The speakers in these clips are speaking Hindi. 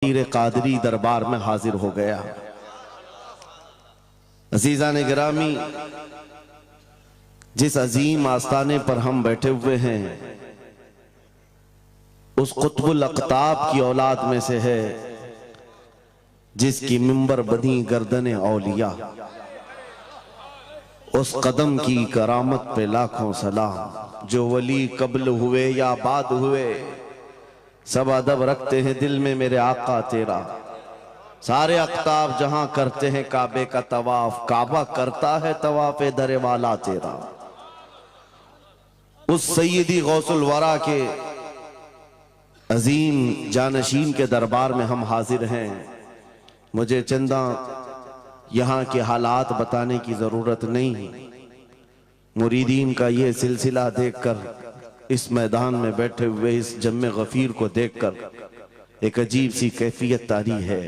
फकीर कादरी दरबार में हाजिर हो गया। अजीज़ान गिरामी, जिस अजीम आस्ताने पर हम बैठे हुए हैं उस कुतुबुल अक़ताब की औलाद में से है जिसकी मिंबर बनी गर्दने औलिया। उस कदम की करामत पे लाखों सलाम, जो वली कब्ल हुए या बाद हुए सब अदब रखते हैं दिल में मेरे आका तेरा। सारे अक़ताब जहां करते हैं काबे का तवाफ, काबा करता है तवाफ दरे वाला तेरा। उस सैयदी गौसुल वरा के अजीम जानशीन के दरबार में हम हाजिर हैं। मुझे चंदा यहाँ के हालात बताने की जरूरत नहीं। मुरीदीन का ये सिलसिला देखकर, इस मैदान में बैठे हुए इस जम्मे गफीर को देखकर एक अजीब सी कैफियत तारी है।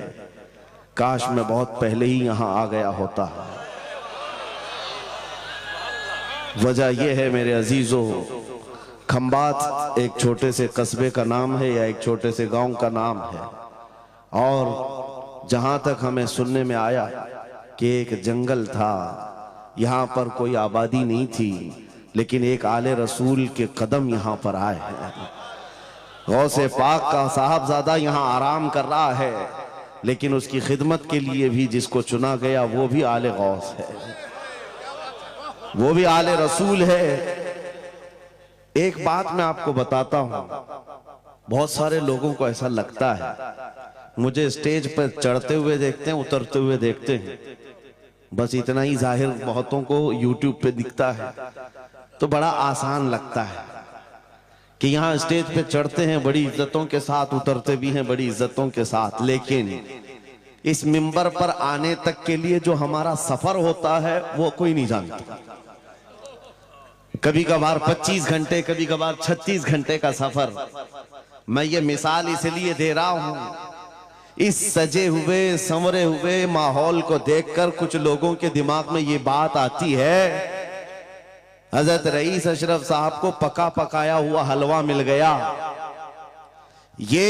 काश मैं बहुत पहले ही यहाँ आ गया होता। वजह यह है मेरे अजीजों, खंबात एक छोटे से कस्बे का नाम है या एक छोटे से गांव का नाम है, और जहां तक हमें सुनने में आया कि एक जंगल था, यहाँ पर कोई आबादी नहीं थी, लेकिन एक आले रसूल के कदम यहाँ पर आए हैं। गौसे पाक का साहबजादा यहाँ आराम कर रहा है, लेकिन उसकी खिदमत के लिए भी जिसको चुना गया वो भी आले गौस है, वो भी आले रसूल है। एक बात मैं आपको बताता हूं, बहुत सारे लोगों को ऐसा लगता है मुझे स्टेज पर चढ़ते हुए देखते हैं, उतरते हुए देखते हैं, बस इतना ही जाहिर बहुतों को यूट्यूब पे दिखता है तो बड़ा आसान लगता है कि यहाँ स्टेज पे चढ़ते हैं बड़ी इज्जतों के साथ, उतरते भी हैं बड़ी इज्जतों के साथ, लेकिन इस मिंबर पर आने तक के लिए जो हमारा सफर होता है वो कोई नहीं जानता। कभी कभार 25 घंटे, कभी कभार 36 घंटे का सफर। मैं ये मिसाल इसलिए दे रहा हूं, इस सजे हुए संवरे हुए माहौल को देखकर कुछ लोगों के दिमाग में ये बात आती है, हजरत रईस अशरफ साहब को पका पकाया हुआ हलवा मिल गया। ये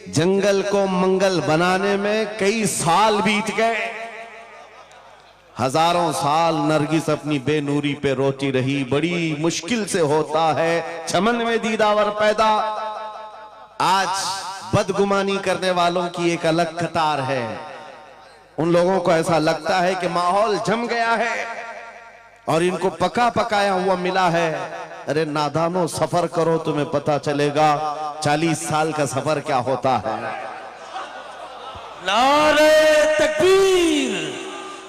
जंगल को मंगल बनाने में कई साल बीत गए, हजारों साल नरगिस अपनी बेनूरी पे रोती रही। बड़ी मुश्किल से होता है चमन में दीदावर पैदा। आज बदगुमानी करने वालों की एक अलग कतार है। उन लोगों को ऐसा लगता है कि माहौल जम गया है और इनको पका पकाया हुआ मिला है। अरे नादानो, सफर करो तुम्हें पता चलेगा 40 साल का सफर क्या होता है। नारे तकबीर,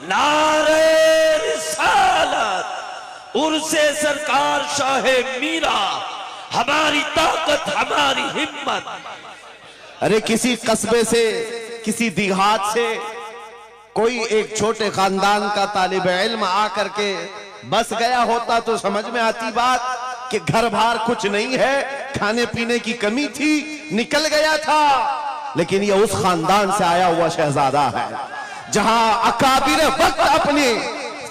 नारे रिसालत, उर्से सरकार शाहे मीरा, हमारी ताकत हमारी हिम्मत। अरे किसी कस्बे से, किसी देहात से कोई एक छोटे खानदान का तालिब इल्म आकर के बस गया होता तो समझ में आती बात कि घर बार कुछ नहीं है, खाने पीने की कमी थी, निकल गया था। लेकिन ये उस खानदान से आया हुआ शहजादा है जहां अकाबिर वक्त अपने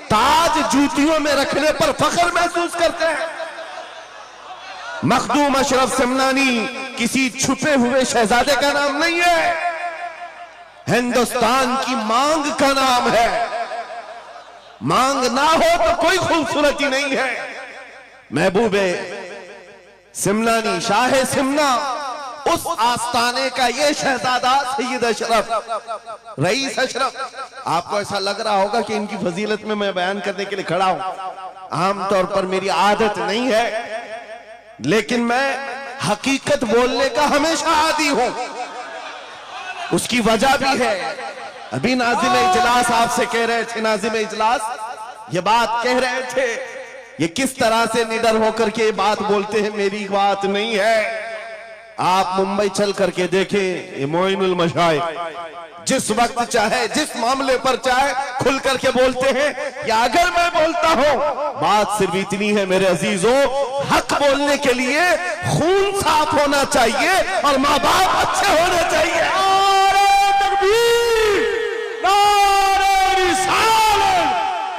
ताज जूतियों में रखने पर फख्र महसूस करते हैं। मखदूम अशरफ समनानी किसी छुपे हुए शहजादे का नाम नहीं है, हिंदुस्तान की मांग का नाम है। मांग ना हो तो कोई खूबसूरती नहीं है। महबूबे सिमनानी, शाहे सिमना, उस आस्ताने का ये शहजादा सैयद अशरफ, रईस अशरफ। आपको ऐसा लग रहा होगा कि इनकी फजीलत में मैं बयान करने के लिए खड़ा हूं। आमतौर पर मेरी आदत नहीं है, लेकिन मैं हकीकत बोलने का हमेशा आदी हूं। उसकी वजह भी है। अभी नाज़िम इजलास आपसे कह रहे थे, नाज़िम इजलास ये बात कह रहे थे, ये किस तरह से निडर होकर के ये बात बोलते हैं, मेरी बात नहीं है। आप मुंबई चल करके देखें, ये मोइनुल मशाइख जिस वक्त चाहे, जिस मामले पर चाहे खुल करके बोलते हैं। या अगर मैं बोलता हूं, बात सिर्फ इतनी है मेरे अजीजों, हक बोलने के लिए खून साफ होना चाहिए और माँ बाप अच्छे होने चाहिए। नारे तकबीर, नारे रिसालत,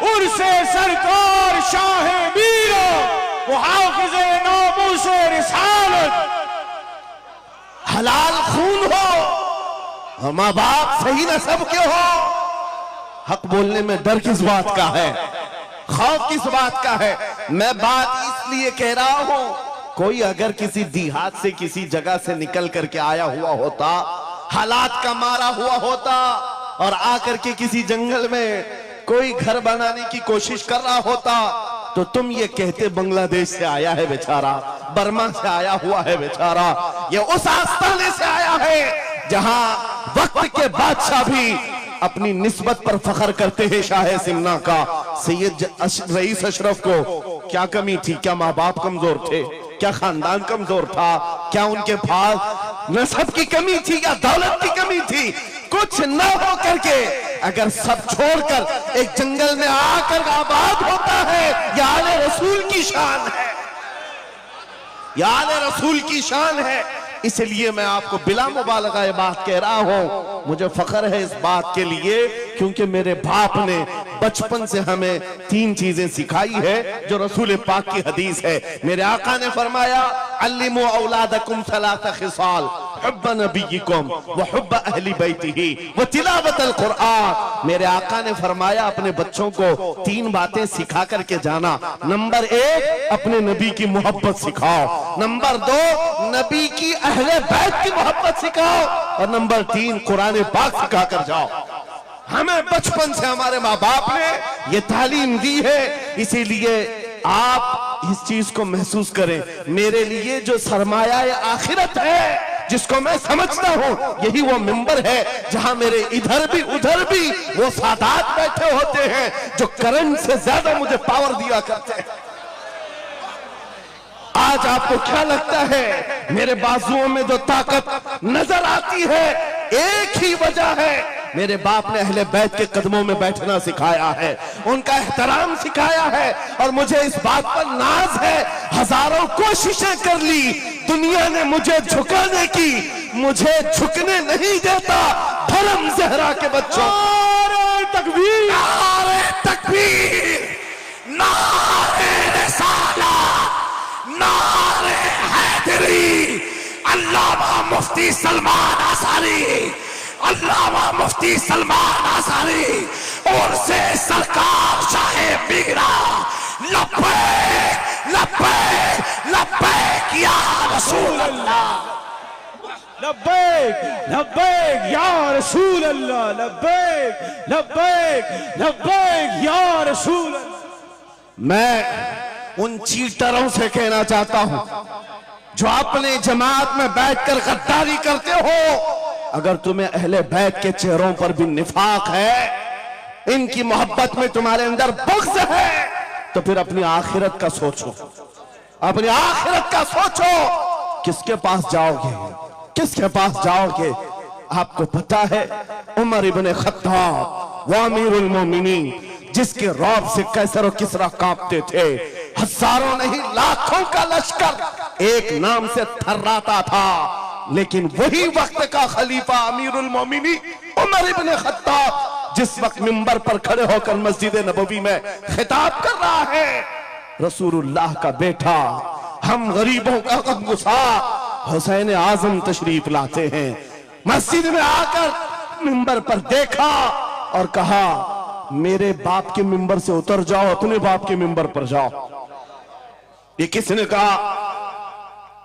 उर्से सरकार शाहे मीरा, मुहाफ़िज़े नामूसे रिसालत। हलाल खून हो, और माँ बाप सही नस्ब के हो। हक बोलने में डर किस बात का है, खौफ किस बात का है। मैं बात इसलिए कह रहा हूं, कोई अगर किसी देहात से किसी जगह से निकल करके आया हुआ होता, हालात का मारा हुआ होता और आकर के किसी जंगल में कोई घर बनाने की कोशिश कर रहा होता, तो तुम ये कहते बांग्लादेश से आया है बेचारा, बर्मा से आया हुआ है बेचारा। ये उस आस्थाने से आया है जहां वक्त के बादशाह भी अपनी निस्बत पर फख्र करते हैं। शाह सिमना का सैयद रईस अशरफ को क्या कमी थी? क्या माँ बाप कमजोर थे? क्या खानदान कमजोर था? क्या उनके पास नसब की कमी थी या दौलत की कमी थी? कुछ न हो करके अगर सब छोड़कर एक जंगल में आकर आबाद होता है, यह आले रसूल की शान है, यह आले रसूल की शान है। इसलिए मैं आपको बिला मुबालगा ये बात कह रहा हूं। मुझे फख्र है इस बात के लिए क्योंकि मेरे बाप ने बचपन से हमें 3 चीजें सिखाई है जो रसूल पाक की हदीस है। मेरे आका ने फरमाया, अल्लिमू औलादकुम सलासा खिसाल, हुब्ब नबीयिकुम व हुब्ब अहली बैतिही व तिलावतल कुरआन। मेरे आका ने फरमाया, अपने बच्चों को 3 बातें सिखा करके जाना। नंबर 1, अपने नबी की मोहब्बत सिखाओ। नंबर 2, नबी की अहले बैत की मोहब्बत सिखाओ। और नंबर 3, कुरान पाक सिखा कर जाओ। हमें बचपन से हमारे माँ बाप ने ये तालीम दी है, इसीलिए आप इस चीज को महसूस करें। मेरे लिए जो सरमाया आखिरत है जिसको मैं समझता हूं, यही वो मिंबर है जहां मेरे इधर भी उधर भी वो सादात बैठे होते हैं जो करंट से ज्यादा मुझे पावर दिया करते हैं। आज आपको क्या लगता है मेरे बाजुओं में जो ताकत नजर आती है, एक ही वजह है, मेरे बाप ने अहले बैत के कदमों में बैठना सिखाया है, उनका एहतराम सिखाया है। और मुझे इस बात पर नाज है, हजारों कोशिशें कर ली दुनिया ने मुझे झुकाने की, मुझे झुकने नहीं देता धर्म ज़हरा के बच्चों। नारे तकबीर, नारे तकबीर, नारे रिसालत, नारे हैदरी। अल्लामा मुफ्ती सलमान आसारी, अल्लामा मुफ्ती सलमान आसारी और से सरकार शाहे मीरा। लब्बैक लब्बैक लब्बैक या रसूल अल्लाह, लब्बैक लब्बैक या रसूल अल्लाह, लब्बैक लब्बैक लब्बैक या रसूल अल्लाह। मैं उन चीटरों से कहना चाहता हूं जो अपने जमात में बैठकर गद्दारी करते हो, अगर तुम्हें अहले बैत के चेहरों पर भी निफाक है, इनकी मोहब्बत में तुम्हारे अंदर बुग़्ज़ है, तो फिर अपनी आखिरत का सोचो, अपनी आखिरत का सोचो। किसके पास जाओगे, किसके पास जाओगे? आपको पता है उमर इब्ने खत्ताब व अमीरुल मोमिनीन, जिसके रौब से कैसर और किसरा कांपते थे, हजारों नहीं लाखों का लश्कर एक नाम से थर्राता था, लेकिन वही वक्त का खलीफा अमीरुल मोमिनीन उमर इब्ने खत्ताब जिस वक्त मिंबर पर खड़े होकर मस्जिद नबवी में खिताब कर रहा है, रसूलुल्लाह का बेटा, हम गरीबों का गमगुसार हुसैन आजम तशरीफ लाते हैं। मस्जिद में आकर मिंबर पर देखा और कहा, मेरे बाप के मिंबर से उतर जाओ, अपने बाप के मिंबर पर जाओ। ये किसने कहा?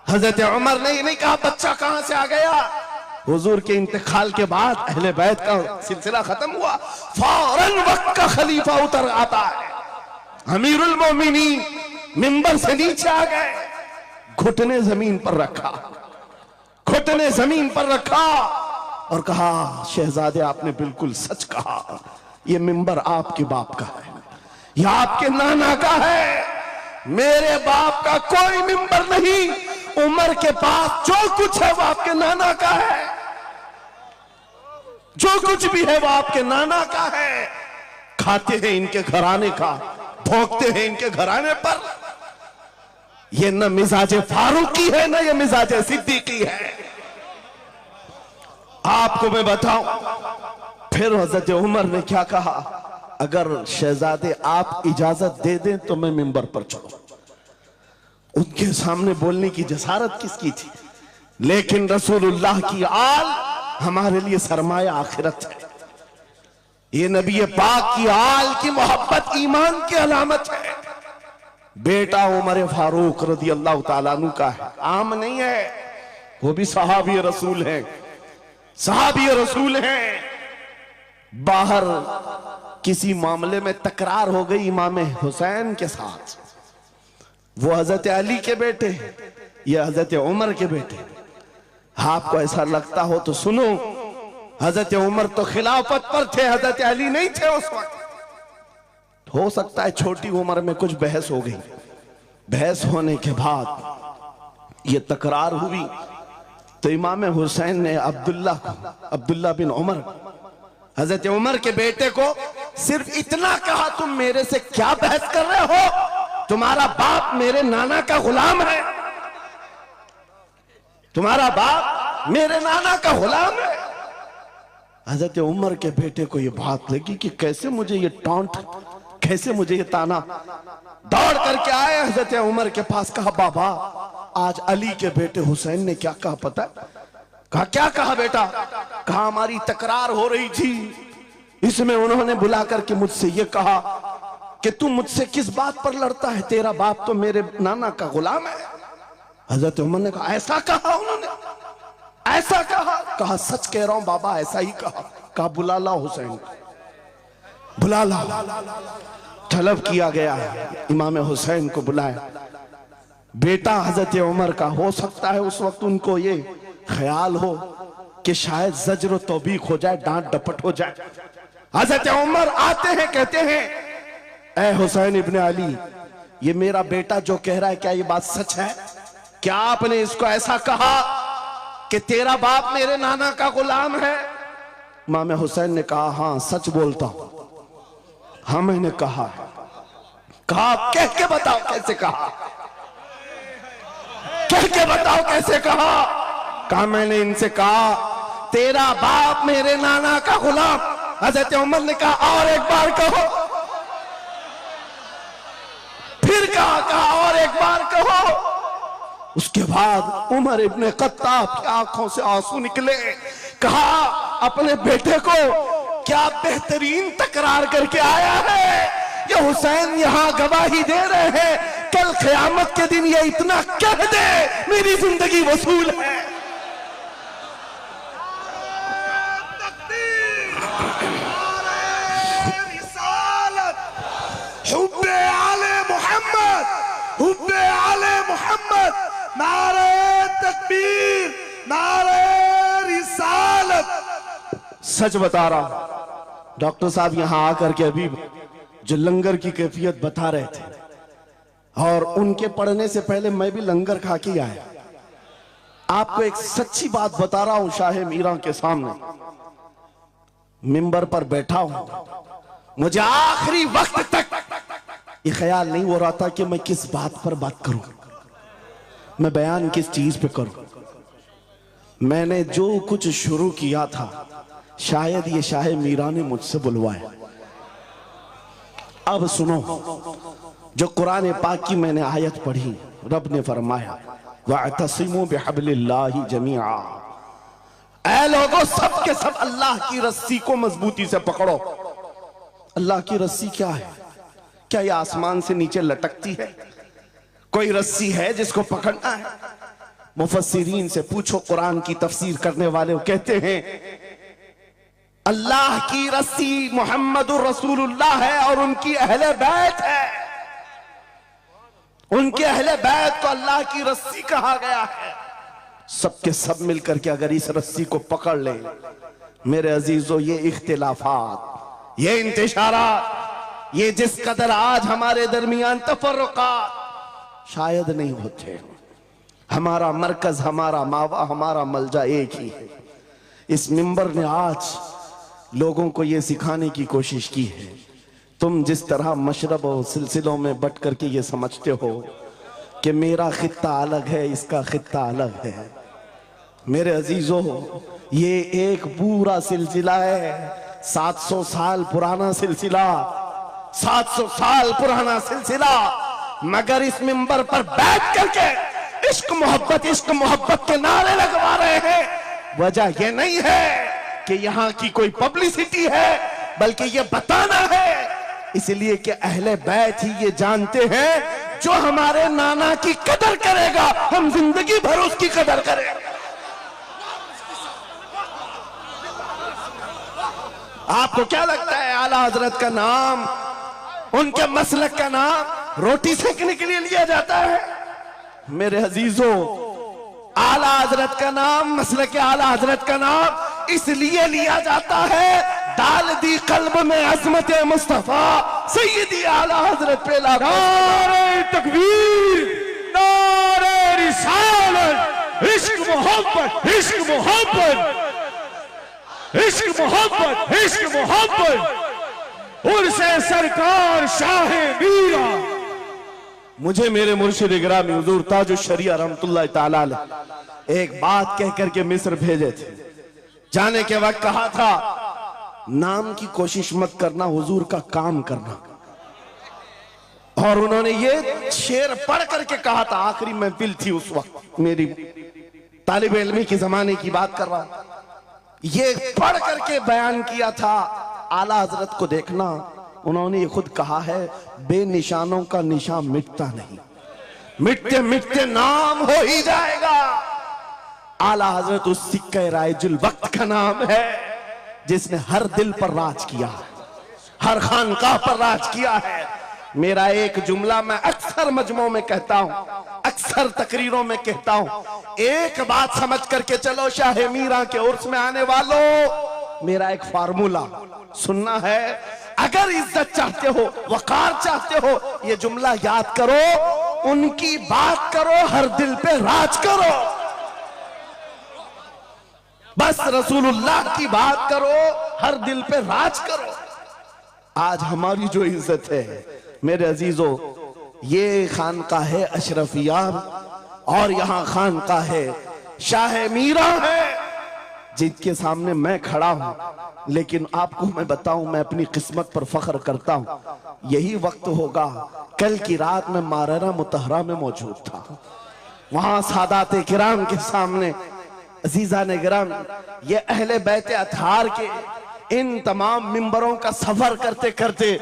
हजरत उमर ने नहीं कहा बच्चा कहां से आ गया। हुजूर के इंतकाल के बाद अहले बैत का सिलसिला खत्म हुआ, फौरन वक्त का खलीफा उतर आता है। अमीरुल मोमिनीन मिंबर से नीचे आ गए, घुटने जमीन पर रखा, घुटने जमीन पर रखा और कहा, शहजादे आपने बिल्कुल सच कहा, यह मिंबर आपके बाप का है, यह आपके नाना का है, मेरे बाप का कोई मिंबर नहीं। उमर के पास जो कुछ है वो आपके नाना का है, जो कुछ भी है वो आपके नाना का है। खाते हैं इनके घराने का, भोंकते हैं इनके घराने पर। ये न मिजाजे फारूकी है, न ये मिजाजे सिद्दीकी है। आपको मैं बताऊं, फिर हजरत उमर ने क्या कहा, अगर शहजादे आप इजाजत दे दें तो मैं मिंबर पर चढ़ूं। उनके सामने बोलने की जसारत किसकी थी? लेकिन रसूलुल्लाह की आल हमारे लिए सरमाया आखिरत है। ये नबी पाक की आल की मोहब्बत ईमान की अलामत है। बेटा उमर फारूक रज़ी अल्लाह ताला अन्हु का है, आम नहीं है, वो भी सहाबी रसूल है, सहाबी रसूल हैं। बाहर किसी मामले में तकरार हो गई इमाम हुसैन के साथ, वो हजरत अली के बेटे, ये हजरत उमर के बेटे। आपको ऐसा लगता हो तो सुनो, हजरत उमर तो खिलाफत पर थे, हजरत अली नहीं थे उस वक्त। हो सकता है छोटी उम्र में कुछ बहस हो गई, बहस होने के बाद ये तकरार हुई तो इमाम हुसैन ने अब्दुल्ला बिन उमर, हजरत उमर के बेटे को सिर्फ इतना कहा, तुम मेरे से क्या बहस कर रहे हो? तुम्हारा बाप मेरे नाना का गुलाम है, तुम्हारा बाप मेरे नाना का गुलाम है। हजरत उमर के बेटे को यह बात लगी कि कैसे मुझे ये टॉन्ट, कैसे मुझे ये ताना। दौड़ करके आए हजरत उमर के पास, कहा बाबा आज अली के बेटे हुसैन ने क्या कहा पता? कहा क्या कहा बेटा? कहा हमारी तकरार हो रही थी, इसमें उन्होंने बुला करके मुझसे ये कहा कि तू मुझसे किस बात पर लड़ता है, तेरा बाप तो मेरे नाना का गुलाम है। हजरत उमर ने कहा ऐसा कहा उन्होंने, ऐसा कहा? कहा सच कह रहा हूं बाबा, ऐसा ही कहा। कहा बुला ला हुसैन, बुला ला। तलब किया गया, इमाम हुसैन को बुलाया। बेटा हजरत उमर का, हो सकता है उस वक्त उनको ये ख्याल हो कि शायद जज्र तौबीक हो जाए, डांट डपट हो जाए। हजरत उमर आते हैं, कहते हैं ऐ हुसैन इब्ने अली, ये मेरा बेटा जो कह रहा है क्या ये बात सच है? क्या आपने इसको ऐसा कहा कि तेरा बाप मेरे नाना का गुलाम है? इमाम हुसैन ने कहा हां सच बोलता हूं। हाँ मैंने कहा है। कहा कह के बताओ कैसे कहा, कह के बताओ कैसे कहा? कहा मैंने इनसे कहा तेरा बाप मेरे नाना का गुलाम। हजरत उमर ने कहा और एक बार कहो, फिर कहा और एक बार कहो। उसके बाद उमर इब्ने खत्ताब की आंखों से आंसू निकले। कहा अपने बेटे को क्या बेहतरीन तकरार करके आया है, ये हुसैन यहां गवाही दे रहे हैं, कल क़यामत के दिन ये इतना कह दे मेरी जिंदगी वसूल है। हुब्बे आले मोहम्मद, हुब्बे आले मोहम्मद, नारे तकबीर, नारे रिसालत। सच बता रहा, डॉक्टर साहब यहां आकर के अभी जो लंगर की कैफियत बता रहे थे, और उनके पढ़ने से पहले मैं भी लंगर खा के आया। आपको एक सच्ची बात बता रहा हूं, शाह मीरा के सामने मिंबर पर बैठा हूं, मुझे आखिरी वक्त तक ये ख्याल नहीं हो रहा था कि मैं किस बात पर बात करूं, मैं बयान किस चीज पे करूं। मैंने जो कुछ शुरू किया था शायद ये शाह मीरा ने मुझसे बुलवाया। अब सुनो, जो कुरान पाक की मैंने आयत पढ़ी, रब ने फरमाया वअतसिमू बिहब्लिल्लाहि जमीआ, ऐ लोगों सब के सब अल्लाह की रस्सी को मजबूती से पकड़ो। अल्लाह की रस्सी क्या है? क्या ये आसमान से नीचे लटकती है? कोई रस्सी है जिसको पकड़ना है? मुफस्सिरीन से पूछो, कुरान की तफसीर करने वाले कहते हैं अल्लाह की रस्सी मुहम्मदुर रसूलुल्लाह है और उनकी अहले बैत है। उनके अहले बैत को अल्लाह की रस्सी कहा गया है। सबके सब मिलकर के अगर इस रस्सी को पकड़ ले, मेरे अजीजों, ये इख्तिलाफात, ये इंतशारात, ये जिस कदर आज हमारे दरमियान तफर्रुकात शायद नहीं होते। हमारा मरकज, हमारा मावा, हमारा मलजा एक ही है। इस मिंबर ने आज लोगों को यह सिखाने की कोशिश की है, तुम जिस तरह मशरब और सिलसिलों में बट करके ये समझते हो कि मेरा खित्ता अलग है, इसका खित्ता अलग है, मेरे अजीजों ये एक पूरा सिलसिला है, 700 साल पुराना सिलसिला, 700 साल पुराना सिलसिला। मगर इस मिंबर पर बैठ करके इश्क मोहब्बत के नारे लगवा रहे हैं। वजह ये नहीं है कि यहाँ की कोई पब्लिसिटी है, बल्कि ये बताना है इसलिए कि अहले बैत ही ये जानते हैं जो हमारे नाना की कदर करेगा हम जिंदगी भर उसकी कदर करेंगे। आपको क्या लगता है आला हजरत का नाम, उनके मसलक का नाम रोटी सेकने के लिए लिया जाता है? मेरे अजीजों, आला हजरत का नाम, मसलक आला हजरत का नाम इसलिए लिया जाता है, डाल दी कल्ब में अजमत मुस्तफा सैयदी आला हजरत पे नारे तकबीर, नारे रिसालत, इश्क मोहब्बत, इश्क मोहब्बत, इश्क मोहब्बत, इश्क मोहब्बत, उर्से सरकार शाह मीरा। मुझे मेरे मुर्शिद गिरामी हुजूर ताजुश शरिया रहमतुल्लाह ताला अलैह एक बात कह करके मिस्र भेजे थे। जाने के वक्त कहा था नाम की कोशिश मत करना, हुजूर का काम करना। और उन्होंने ये शेर पढ़ करके कहा था, आखिरी महफिल थी उस वक्त, मेरी तालिब इल्मी के जमाने की बात कर रहा हूं, ये पढ़ करके बयान किया था आला हजरत को देखना। उन्होंने ये खुद कहा है, बेनिशानों का निशान मिटता नहीं, मिटते मिटते नाम हो ही जाएगा। आला हजरत उस सिक्के राइजुल वक्त का नाम है जिसने हर दिल पर राज किया है, हर खानकाह पर राज किया है। मेरा एक जुमला मैं अक्सर मजमों में कहता हूं, अक्सर तकरीरों में कहता हूं, एक बात समझ करके चलो शाह मीरा के उर्स में आने वालों, मेरा एक फार्मूला सुनना है। अगर इज्जत चाहते हो, वकार चाहते हो, ये जुमला याद करो, उनकी बात करो, हर दिल पे राज करो। बस रसूलुल्लाह की बात करो, हर दिल पे राज करो। आज हमारी जो इज्जत है मेरे अजीजों, ये खानकाह है अशरफिया और यहां खानकाह है शाह मीरा है, जिनके सामने मैं खड़ा हूं। लेकिन आपको मैं बताऊं, मैं अपनी किस्मत पर फख्र करता हूं। यही वक्त होगा, कल की रात में माररा मुतहरा में मौजूद था, वहां सादाते किराम के सामने अजीजा ने गिराम, ये अहले बैत अतहार के इन तमाम मिंबरों का सफर करते करते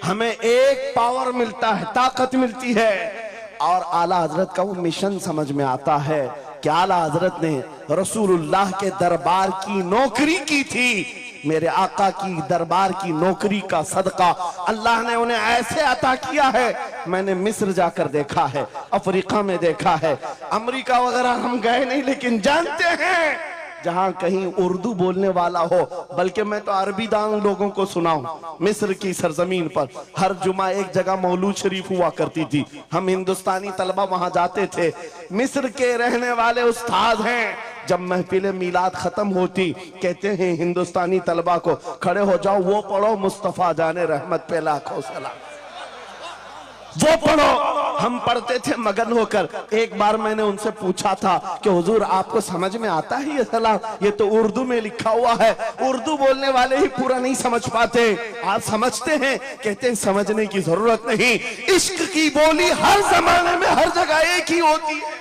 हमें एक पावर मिलता है, ताकत मिलती है। और आला हजरत का वो मिशन समझ में आता है कि आला हजरत ने रसूलुल्लाह के दरबार की नौकरी की थी। मेरे आका की दरबार की नौकरी का सदका अल्लाह ने उन्हें ऐसे अता किया है। मैंने मिस्र जाकर देखा है, अफ्रीका में देखा है, अमेरिका वगैरह हम गए नहीं, लेकिन जानते हैं जहां कहीं उर्दू बोलने वाला हो, बल्कि मैं तो अरबी दान लोगों को सुनाऊं। मिस्र की सरजमीन पर हर जुमा एक जगह मौलूद शरीफ हुआ करती थी, हम हिंदुस्तानी तलबा वहां जाते थे। मिस्र के रहने वाले उस्ताद हैं, जब महफिल मीलाद खत्म होती कहते हैं हिंदुस्तानी तलबा को खड़े हो जाओ, वो पढ़ो मुस्तफा जाने रहमत पे लाखों सलाम, वो पढ़ो। हम पढ़ते थे मगन होकर। एक बार मैंने उनसे पूछा था कि हुजूर आपको समझ में आता है ये सलाम? ये तो उर्दू में लिखा हुआ है, उर्दू बोलने वाले ही पूरा नहीं समझ पाते, आप समझते हैं? कहते हैं समझने की जरूरत नहीं, इश्क की बोली हर जमाने में हर जगह एक ही होती है।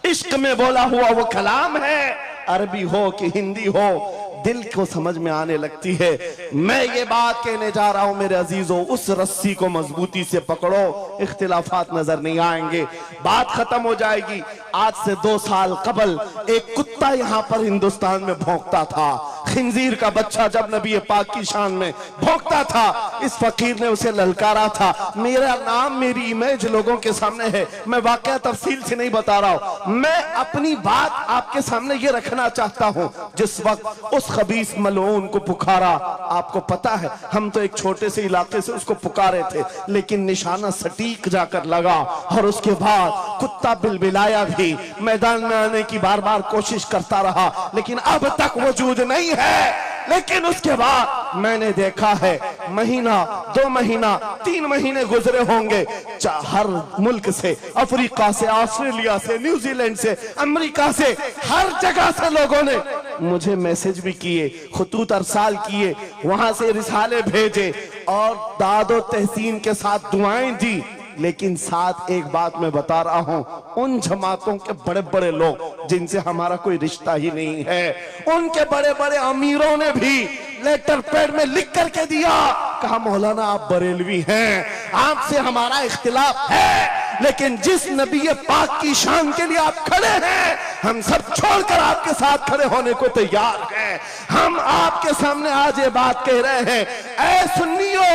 इश्क में बोला हुआ वो कलाम है, अरबी हो कि हिंदी हो, दिल को समझ में आने लगती है। मैं ये बात कहने जा रहा हूं मेरे अजीजों, उस रस्सी को मजबूती से पकड़ो, इख्तिलाफात नजर नहीं आएंगे, बात खत्म हो जाएगी। आज से 2 साल कबल एक कुत्ता यहां पर हिंदुस्तान में भौंकता था, खिंजीर का बच्चा जब नबी पाक की शान में भौंकता था, इस फकीर ने उसे ललकारा था। मेरा नाम, मेरी इमेज लोगों के सामने है, मैं वाकया तफसील से नहीं बता रहा हूं, मैं अपनी बात आपके सामने ये रखना चाहता हूं। जिस वक्त उस खबीस मलऊन को पुकारा, आपको पता है हम तो एक छोटे से इलाके से उसको पुकारे थे, लेकिन निशाना सटीक जाकर लगा और उसके बाद कुत्ता बिलबिलाया भी, मैदान में आने की बार बार कोशिश करता रहा, लेकिन अब तक वजूद नहीं है। लेकिन उसके बाद मैंने देखा है, महीना 2 महीना 3 महीने गुजरे होंगे, हर मुल्क से, अफ्रीका से, ऑस्ट्रेलिया से, न्यूजीलैंड से, अमेरिका से, हर जगह से लोगों ने मुझे मैसेज भी किए, खुतूत अरसाल किए, वहां से रिसाले भेजे और दादो तहसीन के साथ दुआएं दी। लेकिन साथ एक बात मैं बता रहा हूं, उन जमातों के बड़े बड़े लोग जिनसे हमारा कोई रिश्ता ही नहीं है, उनके बड़े बड़े अमीरों ने भी लेटर पैड में लिख करके दिया, कहा मौलाना आप बरेलवी हैं, आपसे हमारा इख्तिलाफ है, लेकिन जिस नबी पाक की शान के लिए आप खड़े हैं, हम सब छोड़कर आपके साथ खड़े होने को तैयार हैं। हम आपके सामने आज ये बात कह रहे हैं, ऐ सुन्नियों,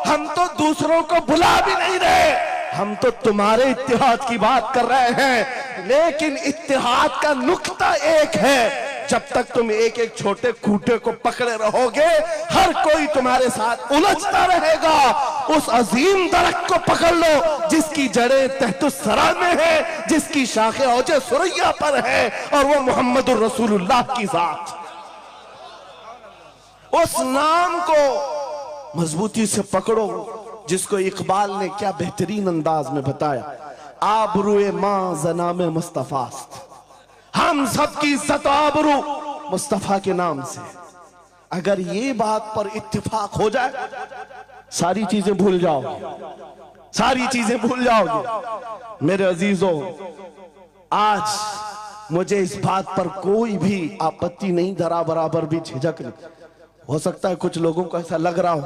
हम तो दूसरों को बुला भी नहीं रहे, हम तो तुम्हारे इत्तेहाद की बात कर रहे हैं, लेकिन इत्तेहाद का नुक्ता एक है, जब तक तुम एक एक छोटे खूंटे को पकड़े रहोगे, हर कोई तुम्हारे साथ उलझता रहेगा। उस अजीम दरख्त को पकड़ लो जिसकी जड़ें तहतुस सरा में है, जिसकी शाखें औजे सुरैया पर है, और वो मोहम्मदुर रसूलुल्लाह की जात। उस नाम को मजबूती से पकड़ो, जिसको इकबाल ने क्या बेहतरीन अंदाज में बताया, आबरूए मां ज़नामे मुस्तफास्त, हम सबकी इज्जत आबरू मुस्तफा के नाम से। अगर ये बात पर इत्तिफाक हो जाए, सारी चीजें भूल जाओगे, सारी चीजें भूल जाओगे। मेरे अजीजों, आज मुझे इस बात पर कोई भी आपत्ति नहीं, जरा बराबर भी झिझक नहीं। हो सकता है कुछ लोगों को ऐसा लग रहा हो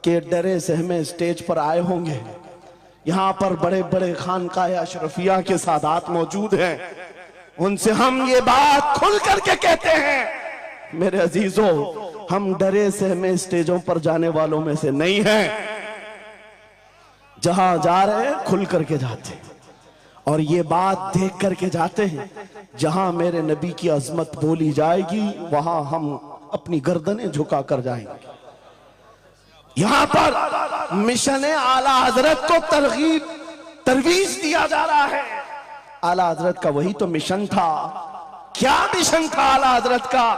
कि डरे सहमे स्टेज पर आए होंगे, यहां पर बड़े बड़े खानकाह अशरफिया के सादात मौजूद हैं, उनसे हम ये बात खुल करके कहते हैं। मेरे अजीजों, हम डरे सहमे स्टेजों पर जाने वालों में से नहीं हैं, जहां जा रहे हैं खुल करके जाते हैं, और ये बात देख करके जाते हैं, जहां मेरे नबी की अजमत बोली जाएगी वहां हम अपनी गर्दनें झुका कर जाएंगे। यहां पर मिशन आला हजरत को तरवीज दिया जा रहा है। आला हजरत का वही तो मिशन था। क्या मिशन था आला हजरत का,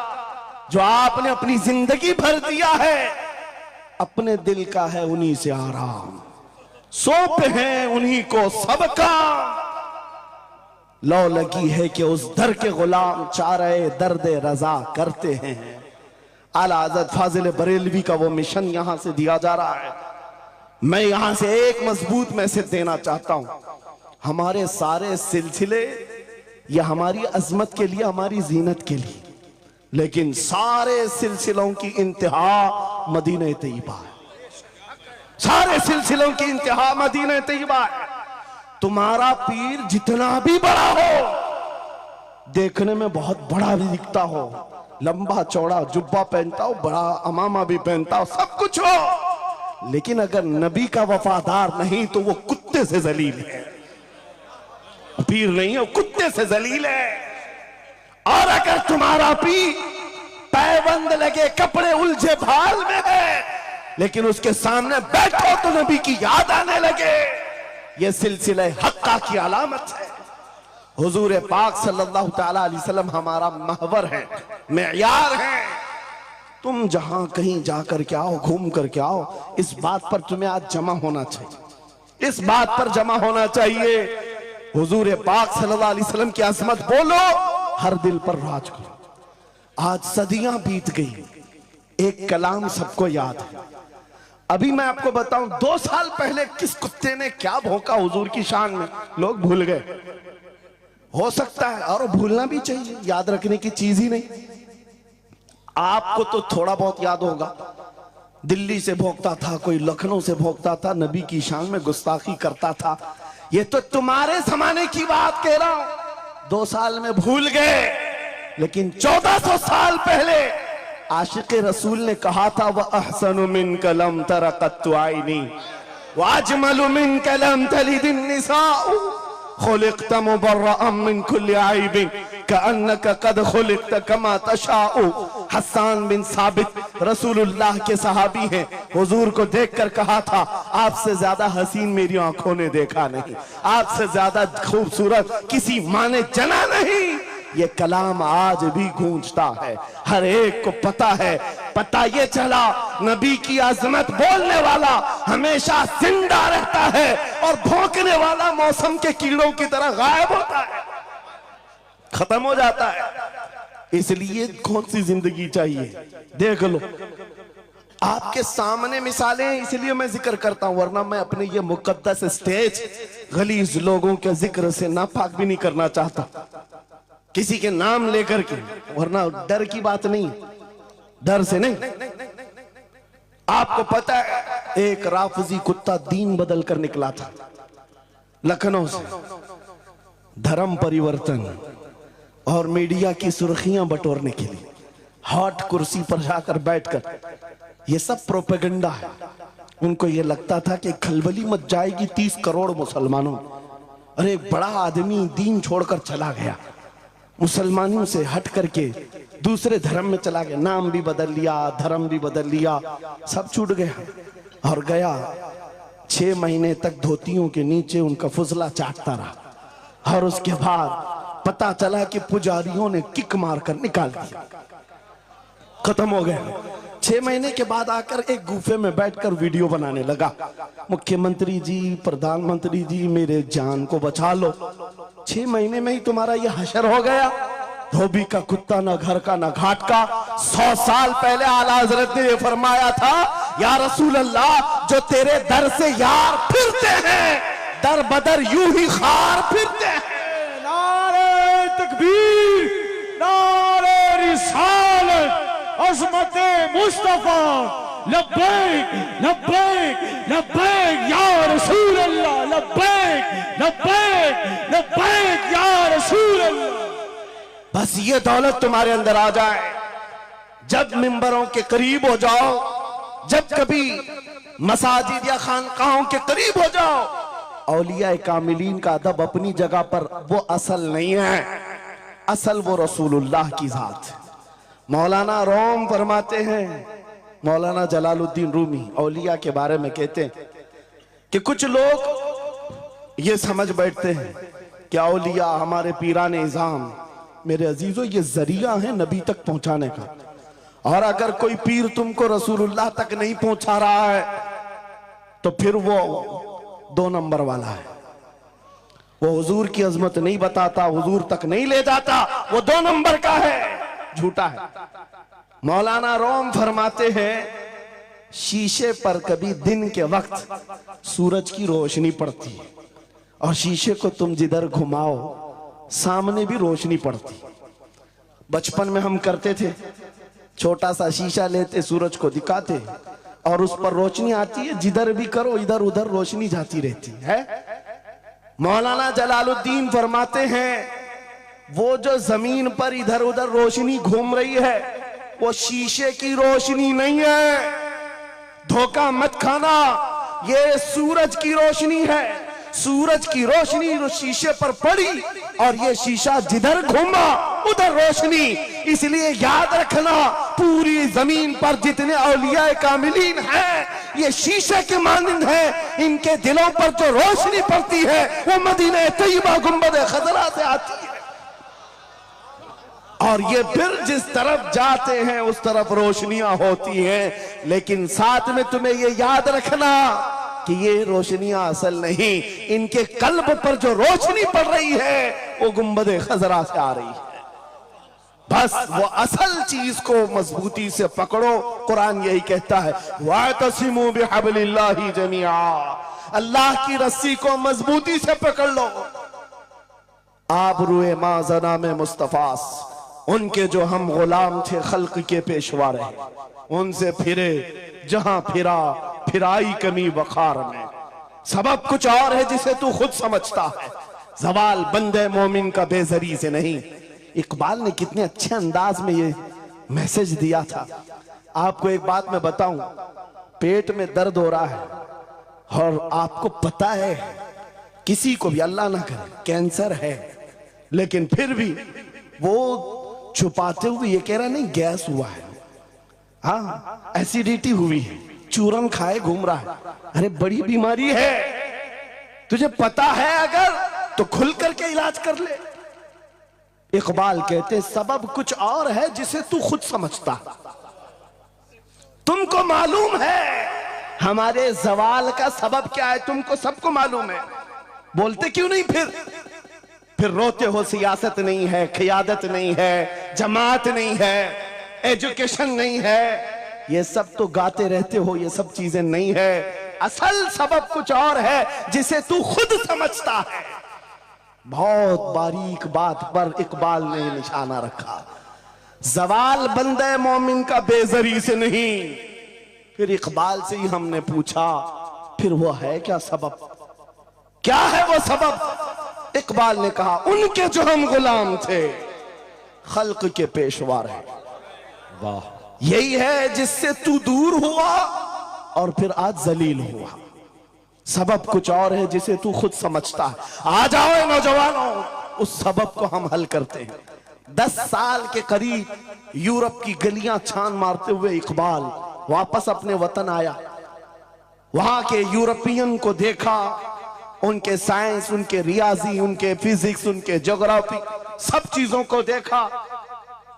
जो आपने अपनी जिंदगी भर दिया है? अपने दिल का है उन्हीं से आराम, सौंप है उन्हीं को सबका, लौ लगी है कि उस दर के गुलाम चारे दर्द रजा करते हैं। आला हजरत फाजिल बरेलवी का वो मिशन यहां से दिया जा रहा है। मैं यहां से एक मजबूत मैसेज देना चाहता हूं, हमारे सारे सिलसिले ये हमारी अजमत के लिए, हमारी जीनत के लिए, लेकिन सारे सिलसिलों की इंतहा मदीने तैयबा है। सारे सिलसिलों की इंतहा मदीने तैयबा है। तुम्हारा पीर जितना भी बड़ा हो, देखने में बहुत बड़ा भी दिखता हो, लंबा चौड़ा जुब्बा पहनता हो, बड़ा अमामा भी पहनता हो, सब कुछ हो, लेकिन अगर नबी का वफादार नहीं तो वो कुत्ते से जलील है। पीर नहीं है, कुत्ते से जलील है। और अगर तुम्हारा पीर पैबंद लगे, कपड़े उलझे भाल में है, लेकिन उसके सामने बैठो तो नबी की याद आने लगे, यह सिलसिला हक्का की अलामत है। हुजूर पाक सल्लल्लाहु तआला अलैहि वसल्लम हमारा महवर है, मेयार है। तुम जहां कहीं जाकर के आओ, घूम करके आओ, इस बात पर तुम्हें आज जमा होना चाहिए, इस बात पर जमा होना चाहिए। हुजूर पाक सल्लल्लाहु अलैहि वसल्लम की अजमत बोलो, हर दिल पर राज करो। आज सदियां बीत गई, एक कलाम सबको याद है। अभी मैं आपको बताऊं, 2 साल पहले किस कुत्ते ने क्या भौंका हुजूर की शान में, लोग भूल गए। हो सकता है, और भूलना भी चाहिए, याद रखने की चीज ही नहीं। आपको तो थोड़ा बहुत याद होगा, दिल्ली से भौंकता था, कोई लखनऊ से भौंकता था, नबी की शान में गुस्ताखी करता था। ये तो तुम्हारे जमाने की बात कह रहा हूं, 2 साल में भूल गए, लेकिन 1400 साल पहले आशिक रसूल ने कहा था, वह अहसनु मिन कलम तरक़त्तु आइनी व अजमलु मिन कलम तलिदिन निसाउ खुलिक़त मुबर्रअन मिन कुल्लि आइबिन कअन्नका कद खुलिक़त कमा तशाउ। हस्सान बिन साबित रसूलुल्लाह के सहाबी हैं, हुजूर को देखकर कहा था, आपसे ज्यादा हसीन मेरी आंखों ने देखा नहीं, आपसे ज्यादा खूबसूरत किसी माँ ने जना नहीं। ये कलाम आज भी गूंजता है, हर एक को पता है। पता ये चला, नबी की आजमत बोलने वाला हमेशा जिंदा रहता है, और भौंकने वाला मौसम के कीड़ों की तरह गायब होता है, खत्म हो जाता है। इसलिए कौन सी जिंदगी चाहिए? देख लो, आपके सामने मिसालें हैं इसलिए मैं जिक्र करता हूं, वरना मैं अपने ये मुकद्दस स्टेज गलीज लोगों के जिक्र से नापाक भी नहीं करना चाहता, किसी के नाम लेकर के, वरना डर की बात नहीं, डर से नहीं। आपको पता है एक राफजी कुत्ता दीन बदल कर निकला था लखनऊ से, धर्म परिवर्तन और मीडिया की सुर्खियां बटोरने के लिए हॉट कुर्सी पर जाकर बैठकर, ये सब प्रोपेगेंडा है। उनको ये लगता था कि खलबली मच जाएगी 30 करोड़ मुसलमानों। अरे एक बड़ा आदमी दीन छोड़कर चला गया, मुसलमानों से हट करके दूसरे धर्म में चला गया, नाम भी बदल लिया, धर्म भी बदल लिया, सब छूट गया और गया 6 महीने तक धोतियों के नीचे उनका फुजला चाटता रहा और उसके बाद पता चला कि पुजारियों ने किक मारकर निकाल दिया, खत्म हो गया। 6 महीने के बाद आकर एक गुफे में बैठकर वीडियो बनाने लगा, मुख्यमंत्री जी, प्रधानमंत्री जी, मेरे जान को बचा लो, 6 महीने में ही तुम्हारा ये हशर हो गया। धोबी का कुत्ता, ना घर का ना घाट का। 100 साल पहले आला हजरत ने ये फरमाया था, या रसूल अल्लाह, जो तेरे दर से यार फिरते हैं दर बदर यूं ही खार फिरते हैं। नारे तकबीर, नारे रिसालत, अज़मत मुस्तफा, लब्बैक लब्बैक लब्बैक या रसूल अल्लाह, लब्बैक लब्बैक लब्बैक या रसूल अल्लाह। बस ये दौलत तुम्हारे अंदर आ जाए, जब मिंबरों के करीब हो जाओ, जब कभी मसाजिद या खानकाहों के करीब हो जाओ, औलिया कामिलीन का अदब अपनी जगह पर वो असल नहीं है, असल वो रसूलुल्लाह की जात। मौलाना रोम फरमाते हैं, मौलाना जलालुद्दीन रूमी औलिया के बारे में कहते हैं कि कुछ लोग ये समझ बैठते हैं कि औलिया हमारे पीराने इज़ाम, मेरे अजीजों ये जरिया है नबी तक पहुंचाने का, और अगर कोई पीर तुमको रसूलुल्लाह तक नहीं पहुंचा रहा है तो फिर वो 2 नंबर वाला है, वो हुजूर की अजमत नहीं बताता, हुजूर तक नहीं ले जाता, वो 2 नंबर का है, झूठा है। मौलाना रोम फरमाते हैं, शीशे पर कभी दिन के वक्त सूरज की रोशनी पड़ती है और शीशे को तुम जिधर घुमाओ सामने भी रोशनी पड़ती। बचपन में हम करते थे, छोटा सा शीशा लेते, सूरज को दिखाते और उस पर रोशनी आती है, जिधर भी करो इधर उधर रोशनी जाती रहती है। मौलाना जलालुद्दीन फरमाते हैं, वो जो जमीन पर इधर उधर रोशनी घूम रही है वो शीशे की रोशनी नहीं है, धोखा मत खाना, ये सूरज की रोशनी है। सूरज की रोशनी शीशे पर पड़ी और ये शीशा जिधर घूमा उधर रोशनी। इसलिए याद रखना, पूरी जमीन पर जितने औलिया कामिलीन हैं ये शीशे के मानंद हैं, इनके दिलों पर जो रोशनी पड़ती है वो मदीना तैयबा गुंबद खजरा से आती है, और ये फिर जिस तरफ जाते हैं उस तरफ रोशनियां होती हैं। लेकिन साथ में तुम्हें ये याद रखना कि ये रोशनियां असल नहीं, इनके कल्ब पर जो रोशनी पड़ रही है वो गुंबद खजरा से आ रही है। बस वो असल चीज को मजबूती से पकड़ो। कुरान यही कहता है, वातसिमू बिहब्लिल्लाहि जमीआ, अल्लाह की रस्सी को मजबूती से पकड़ लो। आबरूए माज़ना में मुस्तफास, उनके जो हम गुलाम थे, खल्क के पेशवा रहे, उनसे फिरे जहां फिरा फिराई कमी वखार में। सबब कुछ और है जिसे तू खुद समझता है, जवाल बंदे मोमिन का बेजरी से नहीं। इकबाल ने कितने अच्छे अंदाज में ये मैसेज दिया था। आपको एक बात मैं बताऊं, पेट में दर्द हो रहा है और आपको पता है किसी को भी अल्लाह ना करे कैंसर है, लेकिन फिर भी वो छुपाते हुए ये कह रहा नहीं गैस हुआ है, हाँ एसिडिटी हुई है, चूरन खाए घूम रहा है। अरे बड़ी बीमारी है, तुझे पता है अगर तो खुल करके इलाज कर ले। इकबाल कहते सबब कुछ और है जिसे तू खुद समझता। तुमको मालूम है हमारे जवाल का सबब क्या है, तुमको सबको मालूम है, बोलते क्यों नहीं? फिर रोते हो सियासत नहीं है, क़ियादत नहीं है, जमात नहीं है, एजुकेशन नहीं है, ये सब तो गाते रहते हो, ये सब चीजें नहीं है। असल सबब कुछ और है जिसे तू खुद समझता है। बहुत बारीक बात पर इकबाल ने निशाना रखा। जवाल बंदे मोमिन का बेजरी से नहीं। फिर इकबाल से ही हमने पूछा, फिर वो है क्या सबब, क्या है वो सबब? इकबाल ने कहा, उनके जो हम गुलाम थे, खल्क के पेशवा रहे। वाह, यही है जिससे तू दूर हुआ और फिर आज जलील हुआ। सबब कुछ और है जिसे तू खुद समझता है। आ जाओ नौजवानों, उस सबब को हम हल करते हैं। 10 साल के करीब यूरोप की गलियां छान मारते हुए इकबाल वापस अपने वतन आया। वहां के यूरोपियन को देखा, उनके साइंस, उनके रियाजी, उनके फिजिक्स, उनके ज्योग्राफी, सब चीजों को देखा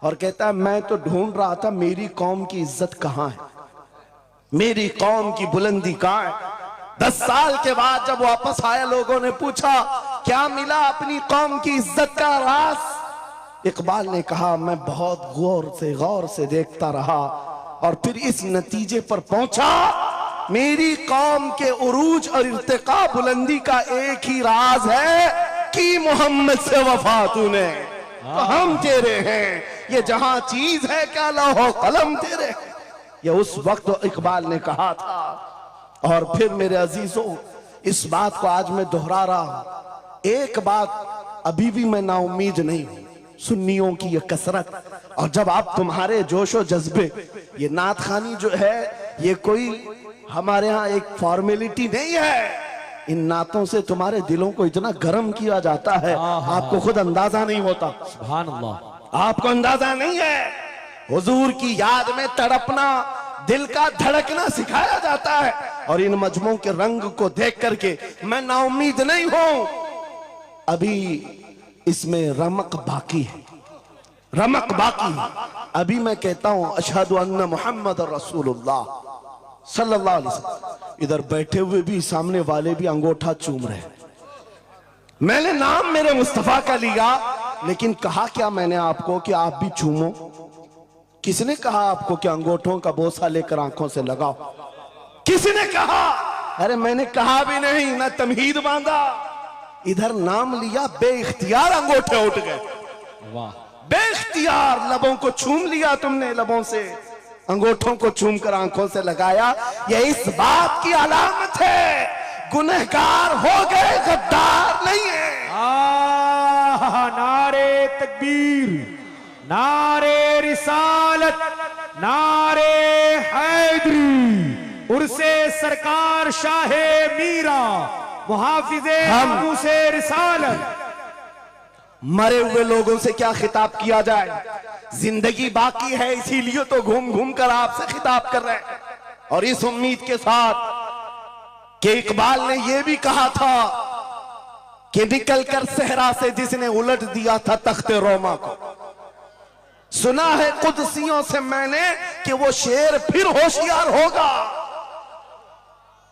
और कहता है, मैं तो ढूंढ रहा था मेरी कौम की इज्जत कहां है, मेरी कौम की बुलंदी कहां है। 10 साल के बाद जब वापस आया, लोगों ने पूछा, क्या मिला अपनी कौम की इज्जत का राज? इकबाल ने कहा, मैं बहुत गौर से देखता रहा और फिर इस नतीजे पर पहुंचा, मेरी कौम के उरूज और इर्तिका बुलंदी का एक ही राज है कि मोहम्मद से वफा तूने, तो हम तेरे हैं। ये जहां चीज है क्या लौह कलम तेरे। ये उस वक्त इकबाल ने कहा था। और फिर मेरे अजीजों, इस बात को आज मैं दोहरा रहा हूं। एक बात अभी भी मैं नाउम्मीद नहीं हूं, सुन्नियों की ये कसरत। और जब आप तुम्हारे जोशो जज्बे, ये नात खानी जो है, ये कोई हमारे यहाँ एक फॉर्मेलिटी नहीं है। इन नातों से तुम्हारे दिलों को इतना गर्म किया जाता है, आपको खुद अंदाजा नहीं होता। सुभान अल्लाह, आपको अंदाजा नहीं है। हुजूर की याद में तड़पना, दिल का धड़कना सिखाया जाता है। और इन मजमों के रंग को देख करके मैं नाउम्मीद नहीं हूं। अभी इसमें रमक बाकी है, रमक बाकी है। अभी मैं कहता हूं, अशहदु अन्ना मुहम्मद रसूलुल्लाह सल्लल्लाहु अलैहि वसल्लम। इधर बैठे हुए भी, सामने वाले भी अंगूठा चूम रहे हैं। मैंने नाम मेरे मुस्तफा का लिया, लेकिन कहा क्या मैंने आपको कि आप भी चूमो? किसने कहा आपको कि अंगूठों का बोसा लेकर आंखों से लगाओ? किसने कहा? अरे मैंने कहा भी नहीं, ना तमहीद बांधा। इधर नाम लिया, बेइख्तियार अंगूठे उठ गए। वाह, बेइख्तियार लबों को छूम लिया तुमने, लबों से अंगूठों को चूम कर आंखों से लगाया। यह इस बात की अलामत है गुनहगार हो गए, गद्दार नहीं है। नारे तकबीर, नारे रिसालत, नारे हैदरी, उर्से सरकार शाहे मीरा, मुहाफिजे नामूसे रिसालत। मरे हुए लोगों से क्या खिताब किया जाए? जिंदगी बाकी है, इसीलिए तो घूम घूम कर आपसे खिताब कर रहे हैं। और इस उम्मीद के साथ कि इकबाल ने यह भी कहा था कि निकल कर सहरा से जिसने उलट दिया था तख्ते रोमा को, सुना है कुदसियों से मैंने कि वो शेर फिर होशियार होगा।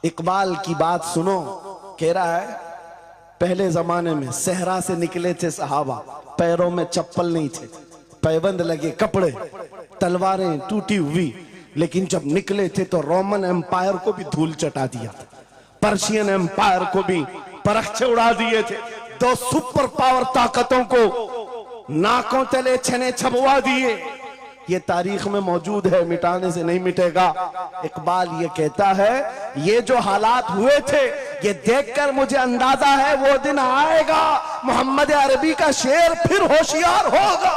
इकबाल की बात सुनो, कह रहा है पहले जमाने में सहरा से निकले थे सहाबा, पैरों में चप्पल नहीं थे, पैबंद लगे कपड़े, तलवारें टूटी हुई, लेकिन जब निकले थे तो रोमन एम्पायर को भी धूल चटा दिया था, पर्शियन एम्पायर को भी परखचे उड़ा दिए थे। 2 सुपर पावर ताकतों को नाकों तले छने छबवा दिए। ये तारीख में मौजूद है, मिटाने से नहीं मिटेगा। इकबाल ये कहता है, ये जो हालात हुए थे, ये देखकर मुझे अंदाजा है वो दिन आएगा, मोहम्मद अरबी का शेर फिर होशियार होगा।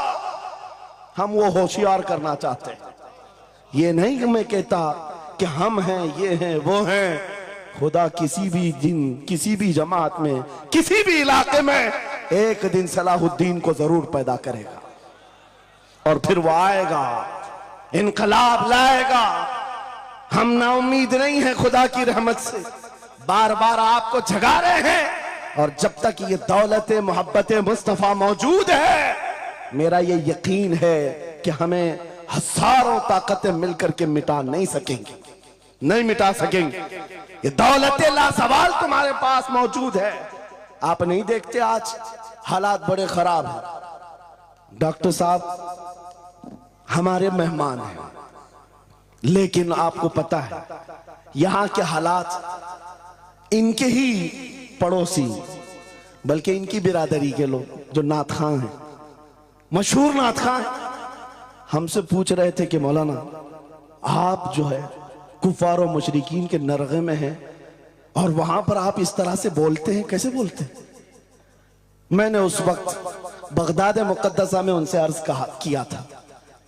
हम वो होशियार करना चाहते हैं। ये नहीं कि मैं कहता कि हम हैं, ये हैं, वो हैं। खुदा किसी भी दिन, किसी भी जमात में, किसी भी इलाके में एक दिन सलाहुद्दीन को जरूर पैदा करेगा और फिर वो आएगा, इनकलाब लाएगा। हम ना उम्मीद नहीं है खुदा की रहमत से, बार बार आपको जगा रहे हैं। और जब तक ये दौलत मोहब्बत मुस्तफा मौजूद है, मेरा ये यकीन है कि हमें हजारों ताकतें मिलकर के मिटा नहीं सकेंगी, नहीं मिटा सकेंगे। ये दौलत लासवाल तुम्हारे पास मौजूद है। आप नहीं देखते आज हालात बड़े खराब हैं। डॉक्टर साहब हमारे मेहमान हैं, लेकिन आपको पता है यहां के हालात, इनके ही पड़ोसी बल्कि इनकी बिरादरी के लोग जो नात खां हैं, मशहूर नात खां, हमसे पूछ रहे थे कि मौलाना आप जो है कुफार और मुशरिकीन के नरगे में हैं और वहां पर आप इस तरह से बोलते हैं, कैसे बोलते हैं? मैंने उस वक्त बगदाद मुकद्दसा में उनसे अर्ज किया था,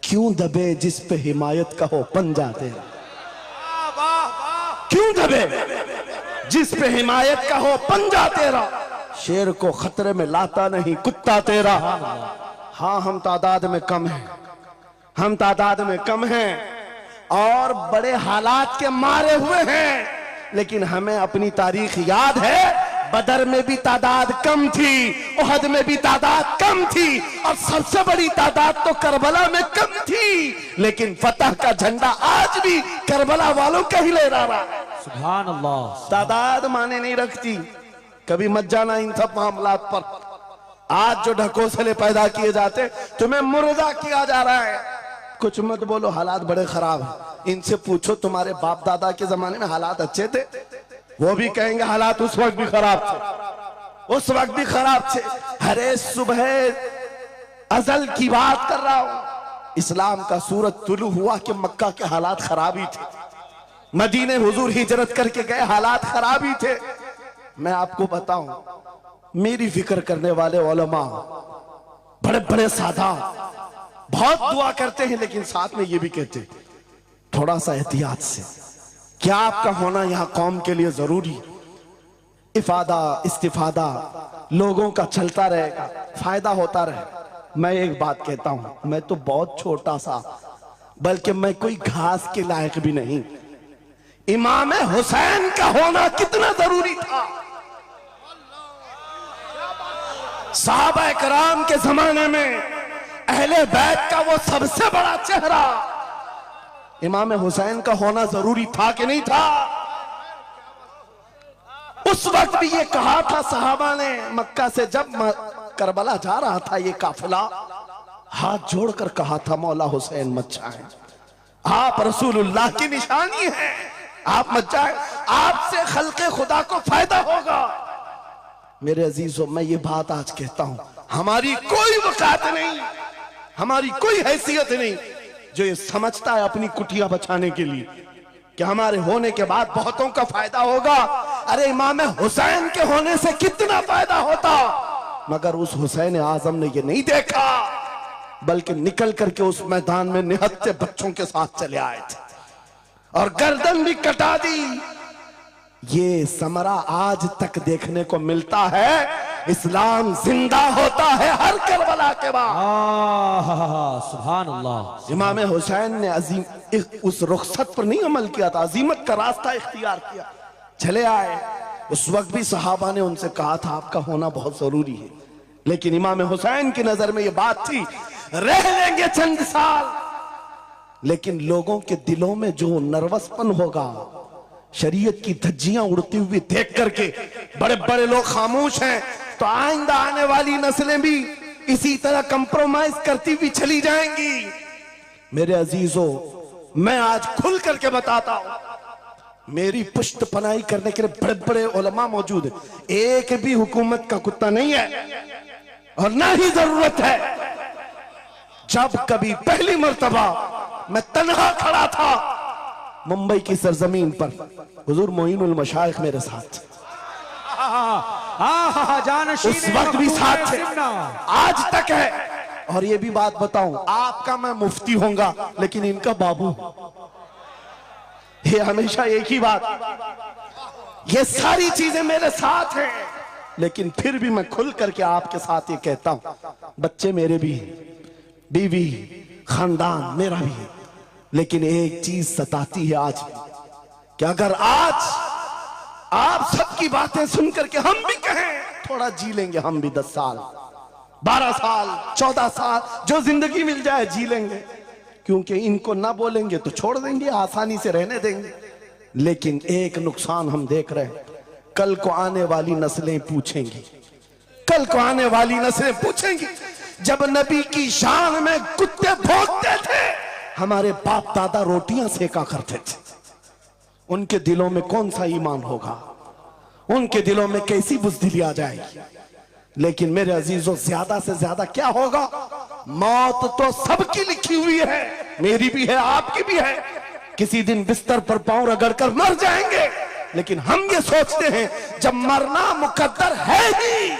क्यों दबे जिस पे हिमायत का हो पंजा तेरा, क्यों दबे जिस पे हिमायत का हो पंजा तेरा, शेर को खतरे में लाता नहीं कुत्ता तेरा। हाँ, हम तादाद में कम हैं, हम तादाद में कम हैं और बड़े हालात के मारे हुए हैं, लेकिन हमें अपनी तारीख याद है। बदर में भी तादाद कम थी, उहद में भी तादाद कम थी और सबसे बड़ी तादाद तो करबला में कम थी, लेकिन फतह का झंडा आज भी करबला वालों का ही लहरा रहा है। सुभान अल्लाह। तादाद माने नहीं रखती, कभी मत जाना इन सब मामलात पर। आज जो ढकोसले पैदा किए जाते, तुम्हें मुर्दा किया जा रहा है। कुछ मत बोलो, हालात बड़े खराब हैं। इनसे पूछो तुम्हारे बाप दादा के जमाने में हालात अच्छे थे, वो भी कहेंगे हालात उस वक्त भी खराब थे, उस वक्त भी खराब थे। अरे सुबह अजल की बात कर रहा हूं, इस्लाम का सूरज तुलू हुआ कि मक्का के हालात खराब ही थे, मदीने हुजूर हिजरत करके गए, हालात खराब ही थे। मैं आपको बताऊं, मेरी फिक्र करने वाले उलमा बड़े बड़े सादा बहुत दुआ करते हैं, लेकिन साथ में ये भी कहते हैं थोड़ा सा एहतियात से, क्या आपका होना यहां कौम के लिए जरूरी, इफादा इस्तिफादा लोगों का चलता रहेगा, फायदा होता रहे। मैं एक बात कहता हूं, मैं तो बहुत छोटा सा, बल्कि मैं कोई घास के लायक भी नहीं, इमाम हुसैन का होना कितना जरूरी था। सहाबा कराम के जमाने में अहले बैत का वो सबसे बड़ा चेहरा इमाम हुसैन का होना जरूरी था कि नहीं था? उस वक्त भी ये कहा था सहाबा ने, मक्का से जब करबला जा रहा था ये काफिला, हाथ जोड़कर कहा था मौला हुसैन मत जाएं, आप रसूलुल्लाह की निशानी है, आप मत जाएं, आपसे खल्के खुदा को फायदा होगा। मेरे अजीजों, मैं ये बात आज कहता हूं, हमारी कोई वकात नहीं, हमारी कोई हैसियत नहीं जो ये समझता है अपनी कुटिया बचाने के लिए कि हमारे होने के बाद बहुतों का फायदा होगा। अरे इमाम हुसैन के होने से कितना फायदा होता, मगर उस हुसैन आजम ने ये नहीं देखा, बल्कि निकल करके उस मैदान में निहत्ते बच्चों के साथ चले आए थे और गर्दन भी कटा दी। ये समरा आज तक देखने को मिलता है। इस्लाम जिंदा होता है हर करबला के बाद। सुभान अल्लाह। इमाम हुसैन ने अजीम उस रुखसत पर नहीं अमल किया था, अजीमत का रास्ता इख्तियार किया, चले आए। उस वक्त भी सहाबा ने उनसे कहा था आपका होना बहुत जरूरी है, लेकिन इमाम हुसैन की नजर में ये बात थी रह लेंगे चंद साल, लेकिन लोगों के दिलों में जो नर्वसपन होगा, शरीयत की धज्जियां उड़ती हुई देख करके बड़े बड़े लोग खामोश हैं, तो आइंदा आने वाली नस्लें भी इसी तरह कंप्रोमाइज करती हुई चली जाएंगी। मेरे अजीजों, मैं आज खुल करके बताता हूं, मेरी पुष्ट पनाही करने के लिए बड़े बड़े उलमा मौजूद है, एक भी हुकूमत का कुत्ता नहीं है और ना ही जरूरत है। जब कभी पहली मर्तबा मैं तन्हा खड़ा था मुंबई की सरजमीन पर, हुजूर मोइनुल मशाइख मेरे साथ, उस वक्त भी साथ थे, आज तक है। और ये भी बात बताऊं, आपका मैं मुफ्ती होऊंगा लेकिन इनका बाबू, ये हमेशा एक ही बात, ये सारी चीजें मेरे साथ हैं, लेकिन फिर भी मैं खुल करके आपके साथ ये कहता हूं, बच्चे मेरे भी हैं, बीवी खानदान मेरा भी है, लेकिन एक चीज सताती है आज भी कि अगर आज आप सबकी बातें सुन करके हम भी कहें थोड़ा जी लेंगे, हम भी 10 साल 12 साल 14 साल जो जिंदगी मिल जाए जी लेंगे, क्योंकि इनको ना बोलेंगे तो छोड़ देंगे, आसानी से रहने देंगे। लेकिन एक नुकसान हम देख रहे हैं, कल को आने वाली नस्लें पूछेंगी, कल को आने वाली नस्लें पूछेंगी, जब नबी की शान में कुत्ते भौंकते थे हमारे बाप दादा रोटियां सेका करते थे, उनके दिलों में कौन सा ईमान होगा, उनके दिलों में कैसी बुज़दिली आ जाएगी। लेकिन मेरे अजीजों, ज्यादा से ज्यादा क्या होगा? मौत तो सबकी लिखी हुई है, मेरी भी है, आपकी भी है। किसी दिन बिस्तर पर पांव रगड़कर मर जाएंगे, लेकिन हम ये सोचते हैं जब मरना मुकद्दर है ही,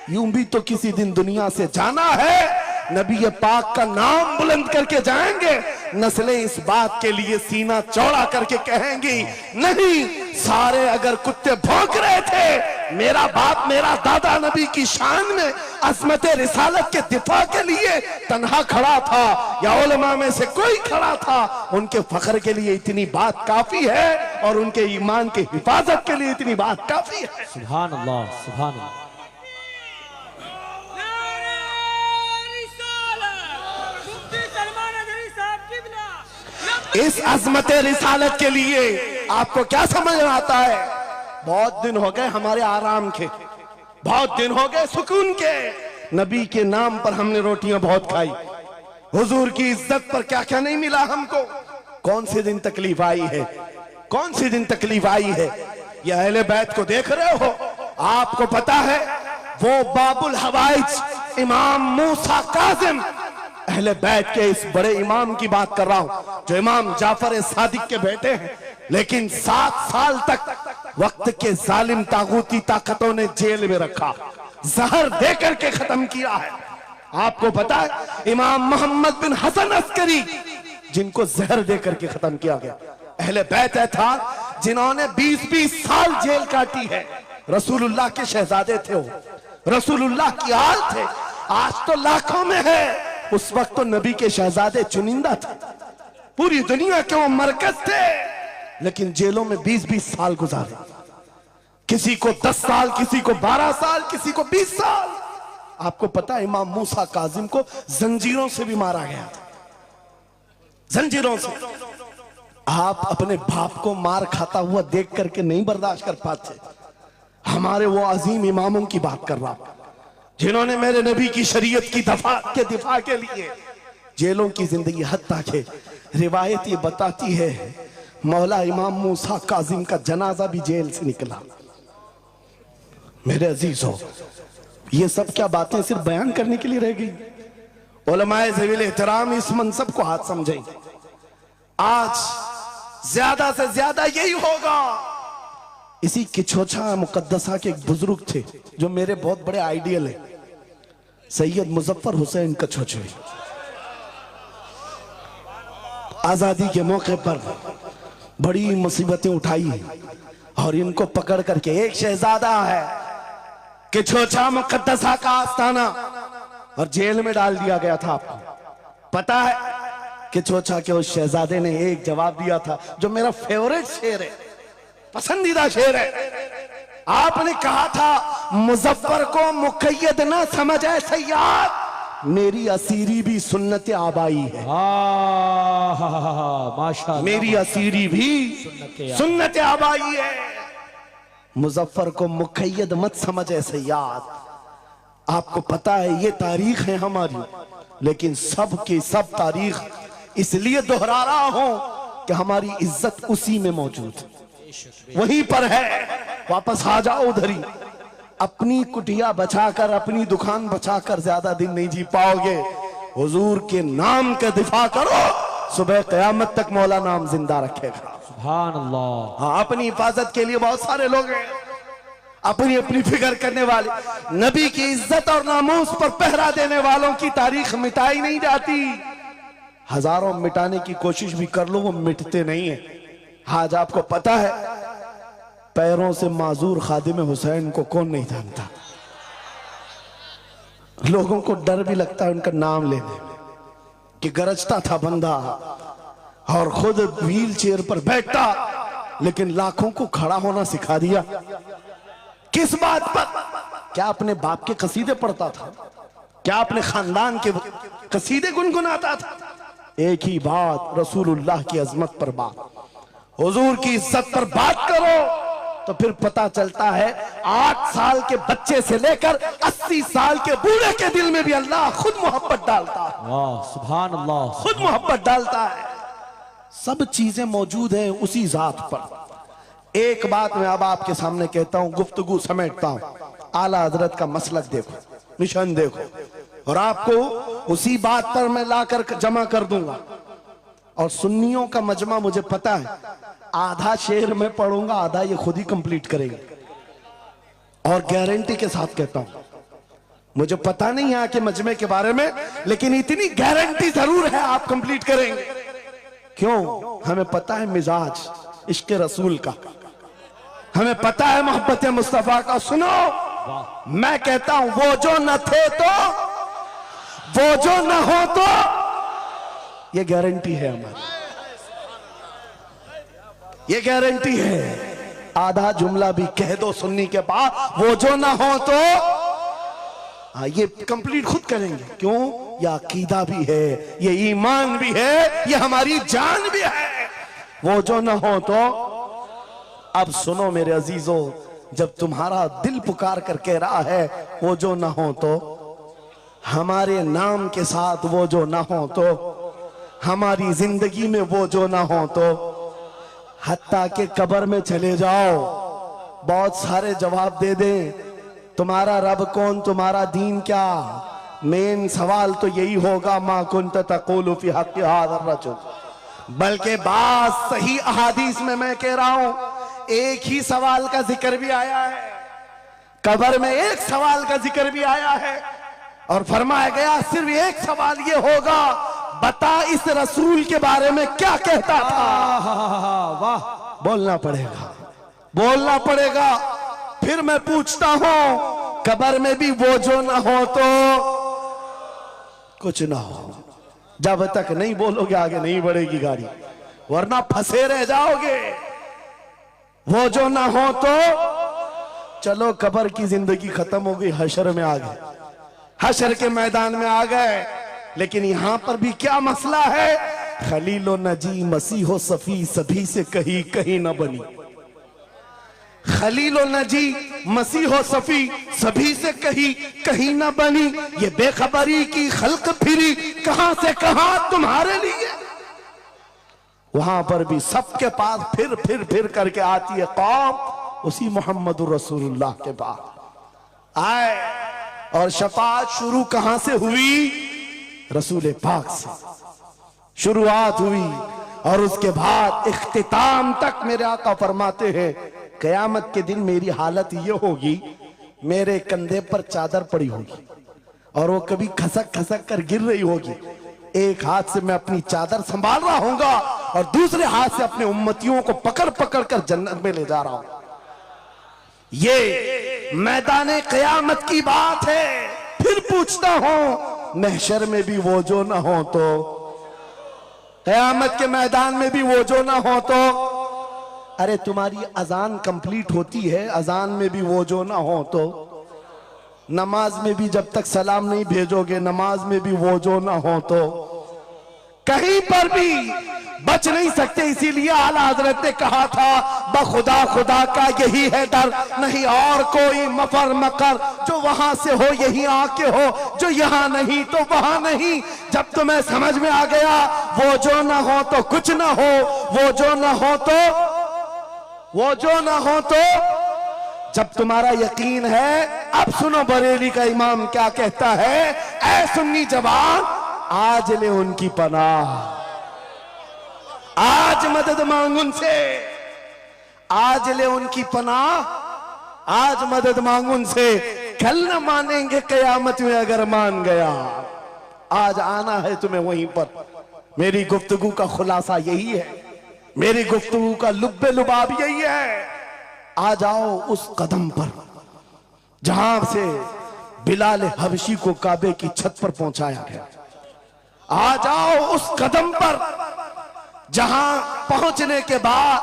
यूं भी तो किसी दिन दुनिया से जाना है। नबी पाक का नाम बुलंद करके जाएंगे, नस्लें इस बात के लिए सीना चौड़ा करके कहेंगी, नहीं, सारे अगर कुत्ते भौंक रहे थे, मेरा बाप मेरा दादा नबी की शान में अज़मत रिसालत के दिफा के लिए तन्हा खड़ा था या उलमा में से कोई खड़ा था, उनके फख्र के लिए इतनी बात काफी है और उनके ईमान की हिफाजत के लिए इतनी बात काफी है। सुभान अल्लाह, सुभान अल्लाह। इस अज़मत रिसालत के लिए आपको क्या समझ में आता है? बहुत दिन हो गए हमारे आराम के, बहुत दिन हो गए सुकून के। नबी के नाम पर हमने रोटियां बहुत खाई, हुजूर की इज्जत पर क्या क्या नहीं मिला हमको। कौन से दिन तकलीफ आई है, कौन से दिन तकलीफ आई है? ये अहले बैत को देख रहे हो? आपको पता है वो बाबुल हवाइज इमाम मूसा काजिम, अहले बैत के इस बड़े इमाम की बात कर रहा हूं जो इमाम जाफर सादिक के बेटे हैं, लेकिन 7 साल तक वक्त के जालिम तागूती ताकतों ने जेल में रखा, जहर देकर के खत्म किया है। आपको पता है इमाम मोहम्मद बिन हसन अस्करी, जिनको जहर देकर के खत्म किया गया। अहले बैत था जिन्होंने 20-20 साल जेल काटी है। रसूलुल्लाह के शहजादे थे वो, रसूलुल्लाह की आल थे। आज तो लाखों में है, उस वक्त तो नबी के शहजादे चुनिंदा थे, पूरी दुनिया के वो मरकज थे, लेकिन जेलों में 20-20 साल गुजारे। किसी को 10 साल, किसी को 12 साल, किसी को 20 साल। आपको पता है इमाम मूसा काजिम को जंजीरों से भी मारा गया था, जंजीरों से। आप अपने बाप को मार खाता हुआ देख करके नहीं बर्दाश्त कर पाते। हमारे वो अजीम इमामों की बात कर रहा हूं जिन्होंने मेरे नबी की शरीयत की दिफा के लिए जेलों की जिंदगी, हत्ता के रिवायत ये बताती है मौला इमाम मूसा काजिम का जनाजा भी जेल से निकला। मेरे अजीजों, ये सब क्या बातें सिर्फ बयान करने के लिए रह गई? उलमाए ज़वील एहतराम इस मनसब को हाथ समझें। आज ज्यादा से ज्यादा यही होगा। इसी किछोछा मुकद्दसा के एक बुजुर्ग थे जो मेरे बहुत बड़े आइडियल है, सैयद मुजफ्फर हुसैन कछोछवी। आजादी के मौके पर बड़ी मुसीबतें उठाई और इनको पकड़ करके, एक शहजादा है किछोछा मुकद्दसा का आस्थाना, और जेल में डाल दिया गया था। आपको पता है किछोछा के उस शहजादे ने एक जवाब दिया था जो मेरा फेवरेट शेर है, पसंदीदा शेर है। आपने कहा था मुजफ्फर को मुकय्यद ना समझ है सैयद, मेरी असीरी भी सुन्नत आबाई है। माशाअल्लाह, मेरी असीरी भी सुन्नत आबाई है। मुजफ्फर को मुकय्यद मत समझ है सैयद। आपको पता है ये तारीख है हमारी, लेकिन सब की सब तारीख इसलिए दोहरा रहा हूं कि हमारी इज्जत उसी में मौजूद है, वहीं पर है। वापस आ जाओ उधर ही। अपनी कुटिया बचाकर, अपनी दुकान बचाकर ज्यादा दिन नहीं जी पाओगे। हुजूर के नाम का दिफा करो, सुबह कयामत तक मौला नाम जिंदा रखेगा। सुभान अल्लाह। हाँ, अपनी हिफाजत के लिए बहुत सारे लोग हैं, अपनी अपनी फिक्र करने वाले। नबी की इज्जत और नामूस पर पहरा देने वालों की तारीख मिटाई नहीं जाती। हजारों मिटाने की कोशिश भी कर लो, वो मिटते नहीं है। आज आपको पता है पैरों से माजूर खादिम हुसैन को कौन नहीं जानता। लोगों को डर भी लगता है उनका नाम लेने में कि गरजता था बंदा और खुद व्हील चेयर पर बैठता, लेकिन लाखों को खड़ा होना सिखा दिया। किस बात पर? क्या अपने बाप के कसीदे पढ़ता था? क्या अपने खानदान के कसीदे गुनगुनाता था? एक ही बात, रसूलुल्लाह की अजमत पर बात, हुजूर की इज्जत पर बात करो तो फिर पता चलता है 8 साल के बच्चे से लेकर 80 साल के बूढ़े के दिल में भी अल्लाह खुद मोहब्बत डालता है, वाह सुभान अल्लाह। खुद मोहब्बत डालता है। सब चीजें मौजूद हैं उसी जात पर। एक बात मैं अब आपके सामने कहता हूं, गुफ्तगू समेटता हूं। आला हजरत का मसलक देखो, मिशन देखो, और आपको उसी बात पर मैं लाकर जमा कर दूंगा। और सुन्नियों का मजमा मुझे पता है, आधा शेर मैं पढ़ूंगा, आधा ये खुद ही कंप्लीट करेंगे, और गारंटी के साथ कहता हूं। मुझे पता नहीं है कि मजमे के बारे में, लेकिन इतनी गारंटी जरूर है आप कंप्लीट करेंगे। क्यों? हमें पता है मिजाज इश्क रसूल का, हमें पता है मोहब्बत मुस्तफा का। सुनो, मैं कहता हूं वो जो न थे तो, वो जो न हो तो, ये गारंटी है हमारी, ये गारंटी है। आधा जुमला भी कह दो सुन्नी के बाद, वो जो ना हो तो, ये कंप्लीट खुद करेंगे। क्यों? ये अकीदा भी है, ये ईमान भी है, ये हमारी जान भी है। वो जो ना हो तो। अब सुनो मेरे अजीजों, जब तुम्हारा दिल पुकार कर कह रहा है वो जो ना हो तो, हमारे नाम के साथ वो जो ना हो तो, हमारी जिंदगी में वो जो ना हो तो, हत्ता के कब्र में चले जाओ, बहुत सारे जवाब दे दें, तुम्हारा रब कौन, तुम्हारा दीन क्या। मेन सवाल तो यही होगा, मा कुंत तक़ूलु फी हक़्क़ि हाज़ा रजुल। बल्कि बात सही अहादीस में मैं कह रहा हूं, एक ही सवाल का जिक्र भी आया है, कब्र में एक सवाल का जिक्र भी आया है, और फरमाया गया सिर्फ एक सवाल ये होगा, बता इस रसूल के बारे में क्या कहता था। वाह, बोलना पड़ेगा, बोलना पड़ेगा। फिर मैं पूछता हूं, कब्र में भी वो जो ना हो तो कुछ ना हो। जब तक नहीं बोलोगे आगे नहीं बढ़ेगी गाड़ी, वरना फंसे रह जाओगे। वो जो ना हो तो, चलो कब्र की जिंदगी खत्म हो गई, हशर में आ गए, हशर के मैदान में आ गए। लेकिन यहां पर भी क्या मसला है, खलीलो नजी मसीहो सफी सभी से कहीं कहीं न बनी। खलीलो नजी मसीहो सफी सभी से कहीं कहीं न बनी। ये बेखबरी की खल्क फिरी कहां से कहां तुम्हारे लिए। वहां पर भी सबके पास फिर करके आती है कौम उसी मोहम्मद रसूलुल्लाह के बाद आए। और शफाअत शुरू कहां से हुई? रसूल पाक से शुरुआत हुई, और उसके बाद इख्तिताम तक मेरे आका फरमाते हैं, कयामत के दिन मेरी हालत ये होगी, मेरे कंधे पर चादर पड़ी होगी और वो कभी खसक खसक कर गिर रही होगी। एक हाथ से मैं अपनी चादर संभाल रहा हूंगा और दूसरे हाथ से अपने उम्मतियों को पकड़ पकड़ कर जन्नत में ले जा रहा हूं। ये मैदान कयामत की बात है। फिर पूछता हूं, महशर में भी वो जो ना हो तो, कयामत के मैदान में भी वो जो ना हो तो। अरे तुम्हारी अजान कंप्लीट होती है, अजान में भी वो जो ना हो तो, नमाज में भी जब तक सलाम नहीं भेजोगे, नमाज में भी वो जो ना हो तो, कहीं पर भी बच नहीं सकते। इसीलिए आला हजरत ने कहा था, बखुदा खुदा का यही है डर, नहीं और कोई मफर मकर, जो वहां से हो यही आके हो, जो यहां नहीं तो वहां नहीं। जब तुम्हें समझ में आ गया वो जो ना हो तो कुछ ना हो, वो जो ना हो तो, वो जो ना हो तो, जब तुम्हारा यकीन है। अब सुनो बरेली का इमाम क्या कहता है, ऐ सुन्नी जवान आज ले उनकी पनाह, आज मदद मांग उनसे, आज ले उनकी पनाह, आज मदद मांग उनसे। कल न मानेंगे कयामत में अगर मान गया, आज आना है तुम्हें वहीं पर। मेरी गुफ्तगू का खुलासा यही है, मेरी गुफ्तगू का लुब्बे लुबाब यही है। आ जाओ उस कदम पर जहां से बिलाल हबशी को काबे की छत पर पहुंचाया गया। आ जाओ उस कदम पर जहां पहुंचने के बाद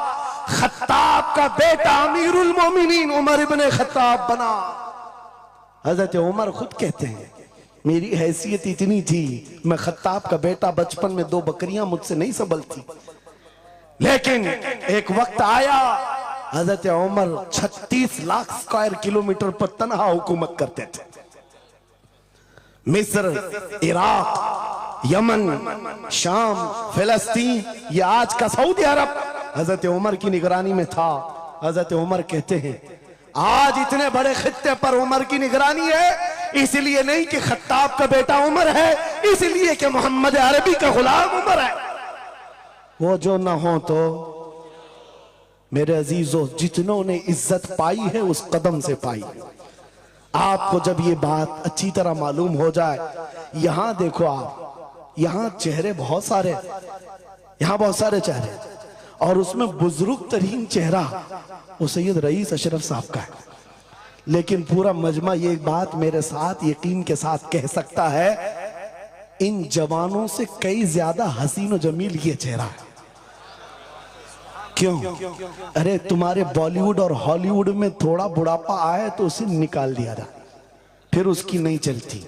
खत्ताब का बेटा अमीरुल मोमिनीन उमर इब्ने खत्ताब बना। हजरत उमर खुद कहते हैं, मेरी हैसियत इतनी थी, मैं खत्ताब का बेटा, बचपन में 2 बकरियां मुझसे नहीं संभलती, लेकिन एक वक्त आया हजरत उमर 36 लाख स्क्वायर किलोमीटर पर तनहा हुकूमत करते थे। मिस्र, इराक, यमन, शाम, फिलिस्तीन, ये आज का सऊदी अरब हजरत उमर की निगरानी में था। हजरत उमर कहते हैं आज इतने बड़े खित्ते पर उमर की निगरानी है, इसलिए नहीं कि खत्ताब का बेटा उमर है, इसलिए कि मोहम्मद अरबी का गुलाम उमर है। वो जो ना हो तो मेरे अजीजों, जितनों ने इज्जत पाई है उस कदम से पाई। आपको जब ये बात अच्छी तरह मालूम हो जाए, यहां देखो आप, यहां चेहरे बहुत सारे, यहां बहुत सारे चेहरे, और उसमें बुजुर्ग तरीन चेहरा वो सैयद रईस अशरफ साहब का है। लेकिन पूरा मजमा ये बात मेरे साथ यकीन के साथ कह सकता है, इन जवानों से कई ज्यादा हसीन और जमील ये चेहरा है। क्यों? अरे तुम्हारे बॉलीवुड और हॉलीवुड में थोड़ा बुढ़ापा आए तो उसे निकाल दिया जाए, फिर उसकी नहीं चलती।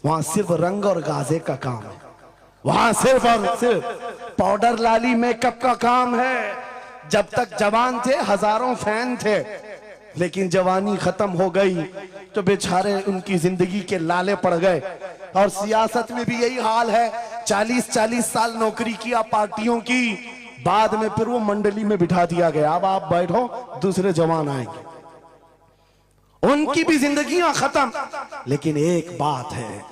वहां सिर्फ रंग और गाजे का काम है, वहां सिर्फ और सिर्फ पाउडर लाली मेकअप का काम है। जब तक जवान थे हजारों फैन थे, लेकिन जवानी खत्म हो गई तो बेचारे उनकी जिंदगी के लाले पड़ गए। और सियासत में भी यही हाल है, 40-40 साल नौकरी किया पार्टियों की, बाद में फिर वो मंडली में बिठा दिया गया, अब आप बैठो दूसरे जवान आएंगे, उनकी भी जिंदगियां खत्म। लेकिन एक बात है,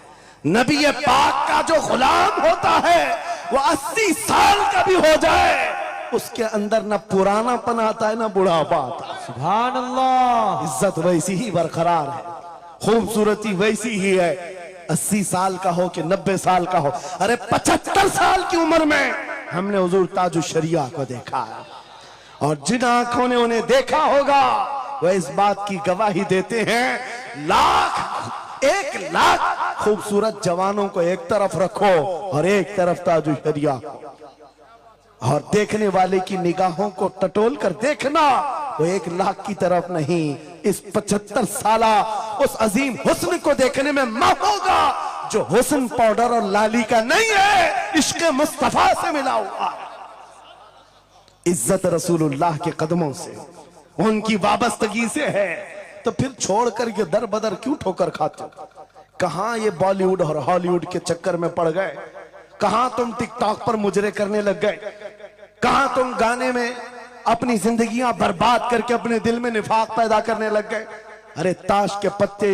नबी पाक का जो गुलाम होता है वो 80 साल का भी हो जाए, उसके अंदर ना पुरानापन आता है ना बुढ़ापा आता है। सुभान अल्लाह। इज्जत वैसी ही बरकरार है, खूबसूरती वैसी ही है, 80 साल का हो कि 90 साल का हो। अरे 75 साल की उम्र में हमने हुजूर ताजुल शरिया को देखा है, और जिन आंखों ने उन्हें देखा होगा वह इस बात की गवाही देते हैं, 1 लाख खूबसूरत जवानों को एक तरफ रखो और एक तरफ ताजुल शरिया, और देखने वाले की निगाहों को टटोल कर देखना, वो 1 लाख की तरफ नहीं, इस 75 साला उस अजीम हुस्न को देखने में मां होगा जो हुस्न पाउडर और लाली का नहीं है, इश्क मुस्तफा से मिला हुआ। इज्जत रसूलुल्लाह के कदमों से, उनकी वाबस्तगी से है, तो फिर छोड़कर ये दर बदर क्यों ठोकर खाते? कहां ये बॉलीवुड और हॉलीवुड के चक्कर में पड़ गए? कहां तुम टिकटॉक पर मुजरे करने लग गए? कहां तुम गाने में अपनी जिंदगियां बर्बाद करके अपने दिल में निफाक पैदा करने लग गए? अरे ताश के पत्ते,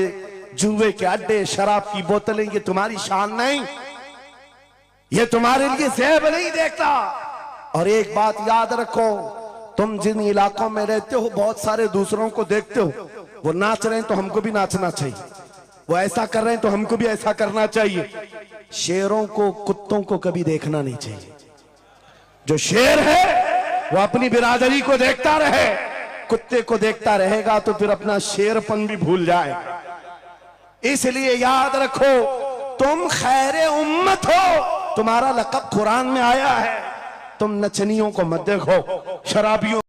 जुए के अड्डे, शराब की बोतलें, ये तुम्हारी शान नहीं, ये तुम्हारे लिए ज़ेब नहीं देखता। और एक बात याद रखो, तुम जिन इलाकों में रहते हो बहुत सारे दूसरों को देखते हो, वो नाच रहे हैं तो हमको भी नाचना चाहिए, वो ऐसा कर रहे हैं तो हमको भी ऐसा करना चाहिए। शेरों को, कुत्तों को कभी देखना नहीं चाहिए। जो शेर है वो अपनी बिरादरी को देखता रहे, कुत्ते को देखता रहेगा तो फिर अपना शेरपन भी भूल जाएगा। इसलिए याद रखो, तुम खैरे उम्मत हो, तुम्हारा लक़ब कुरान में आया है। तुम नचनियों को मत देखो, शराबियों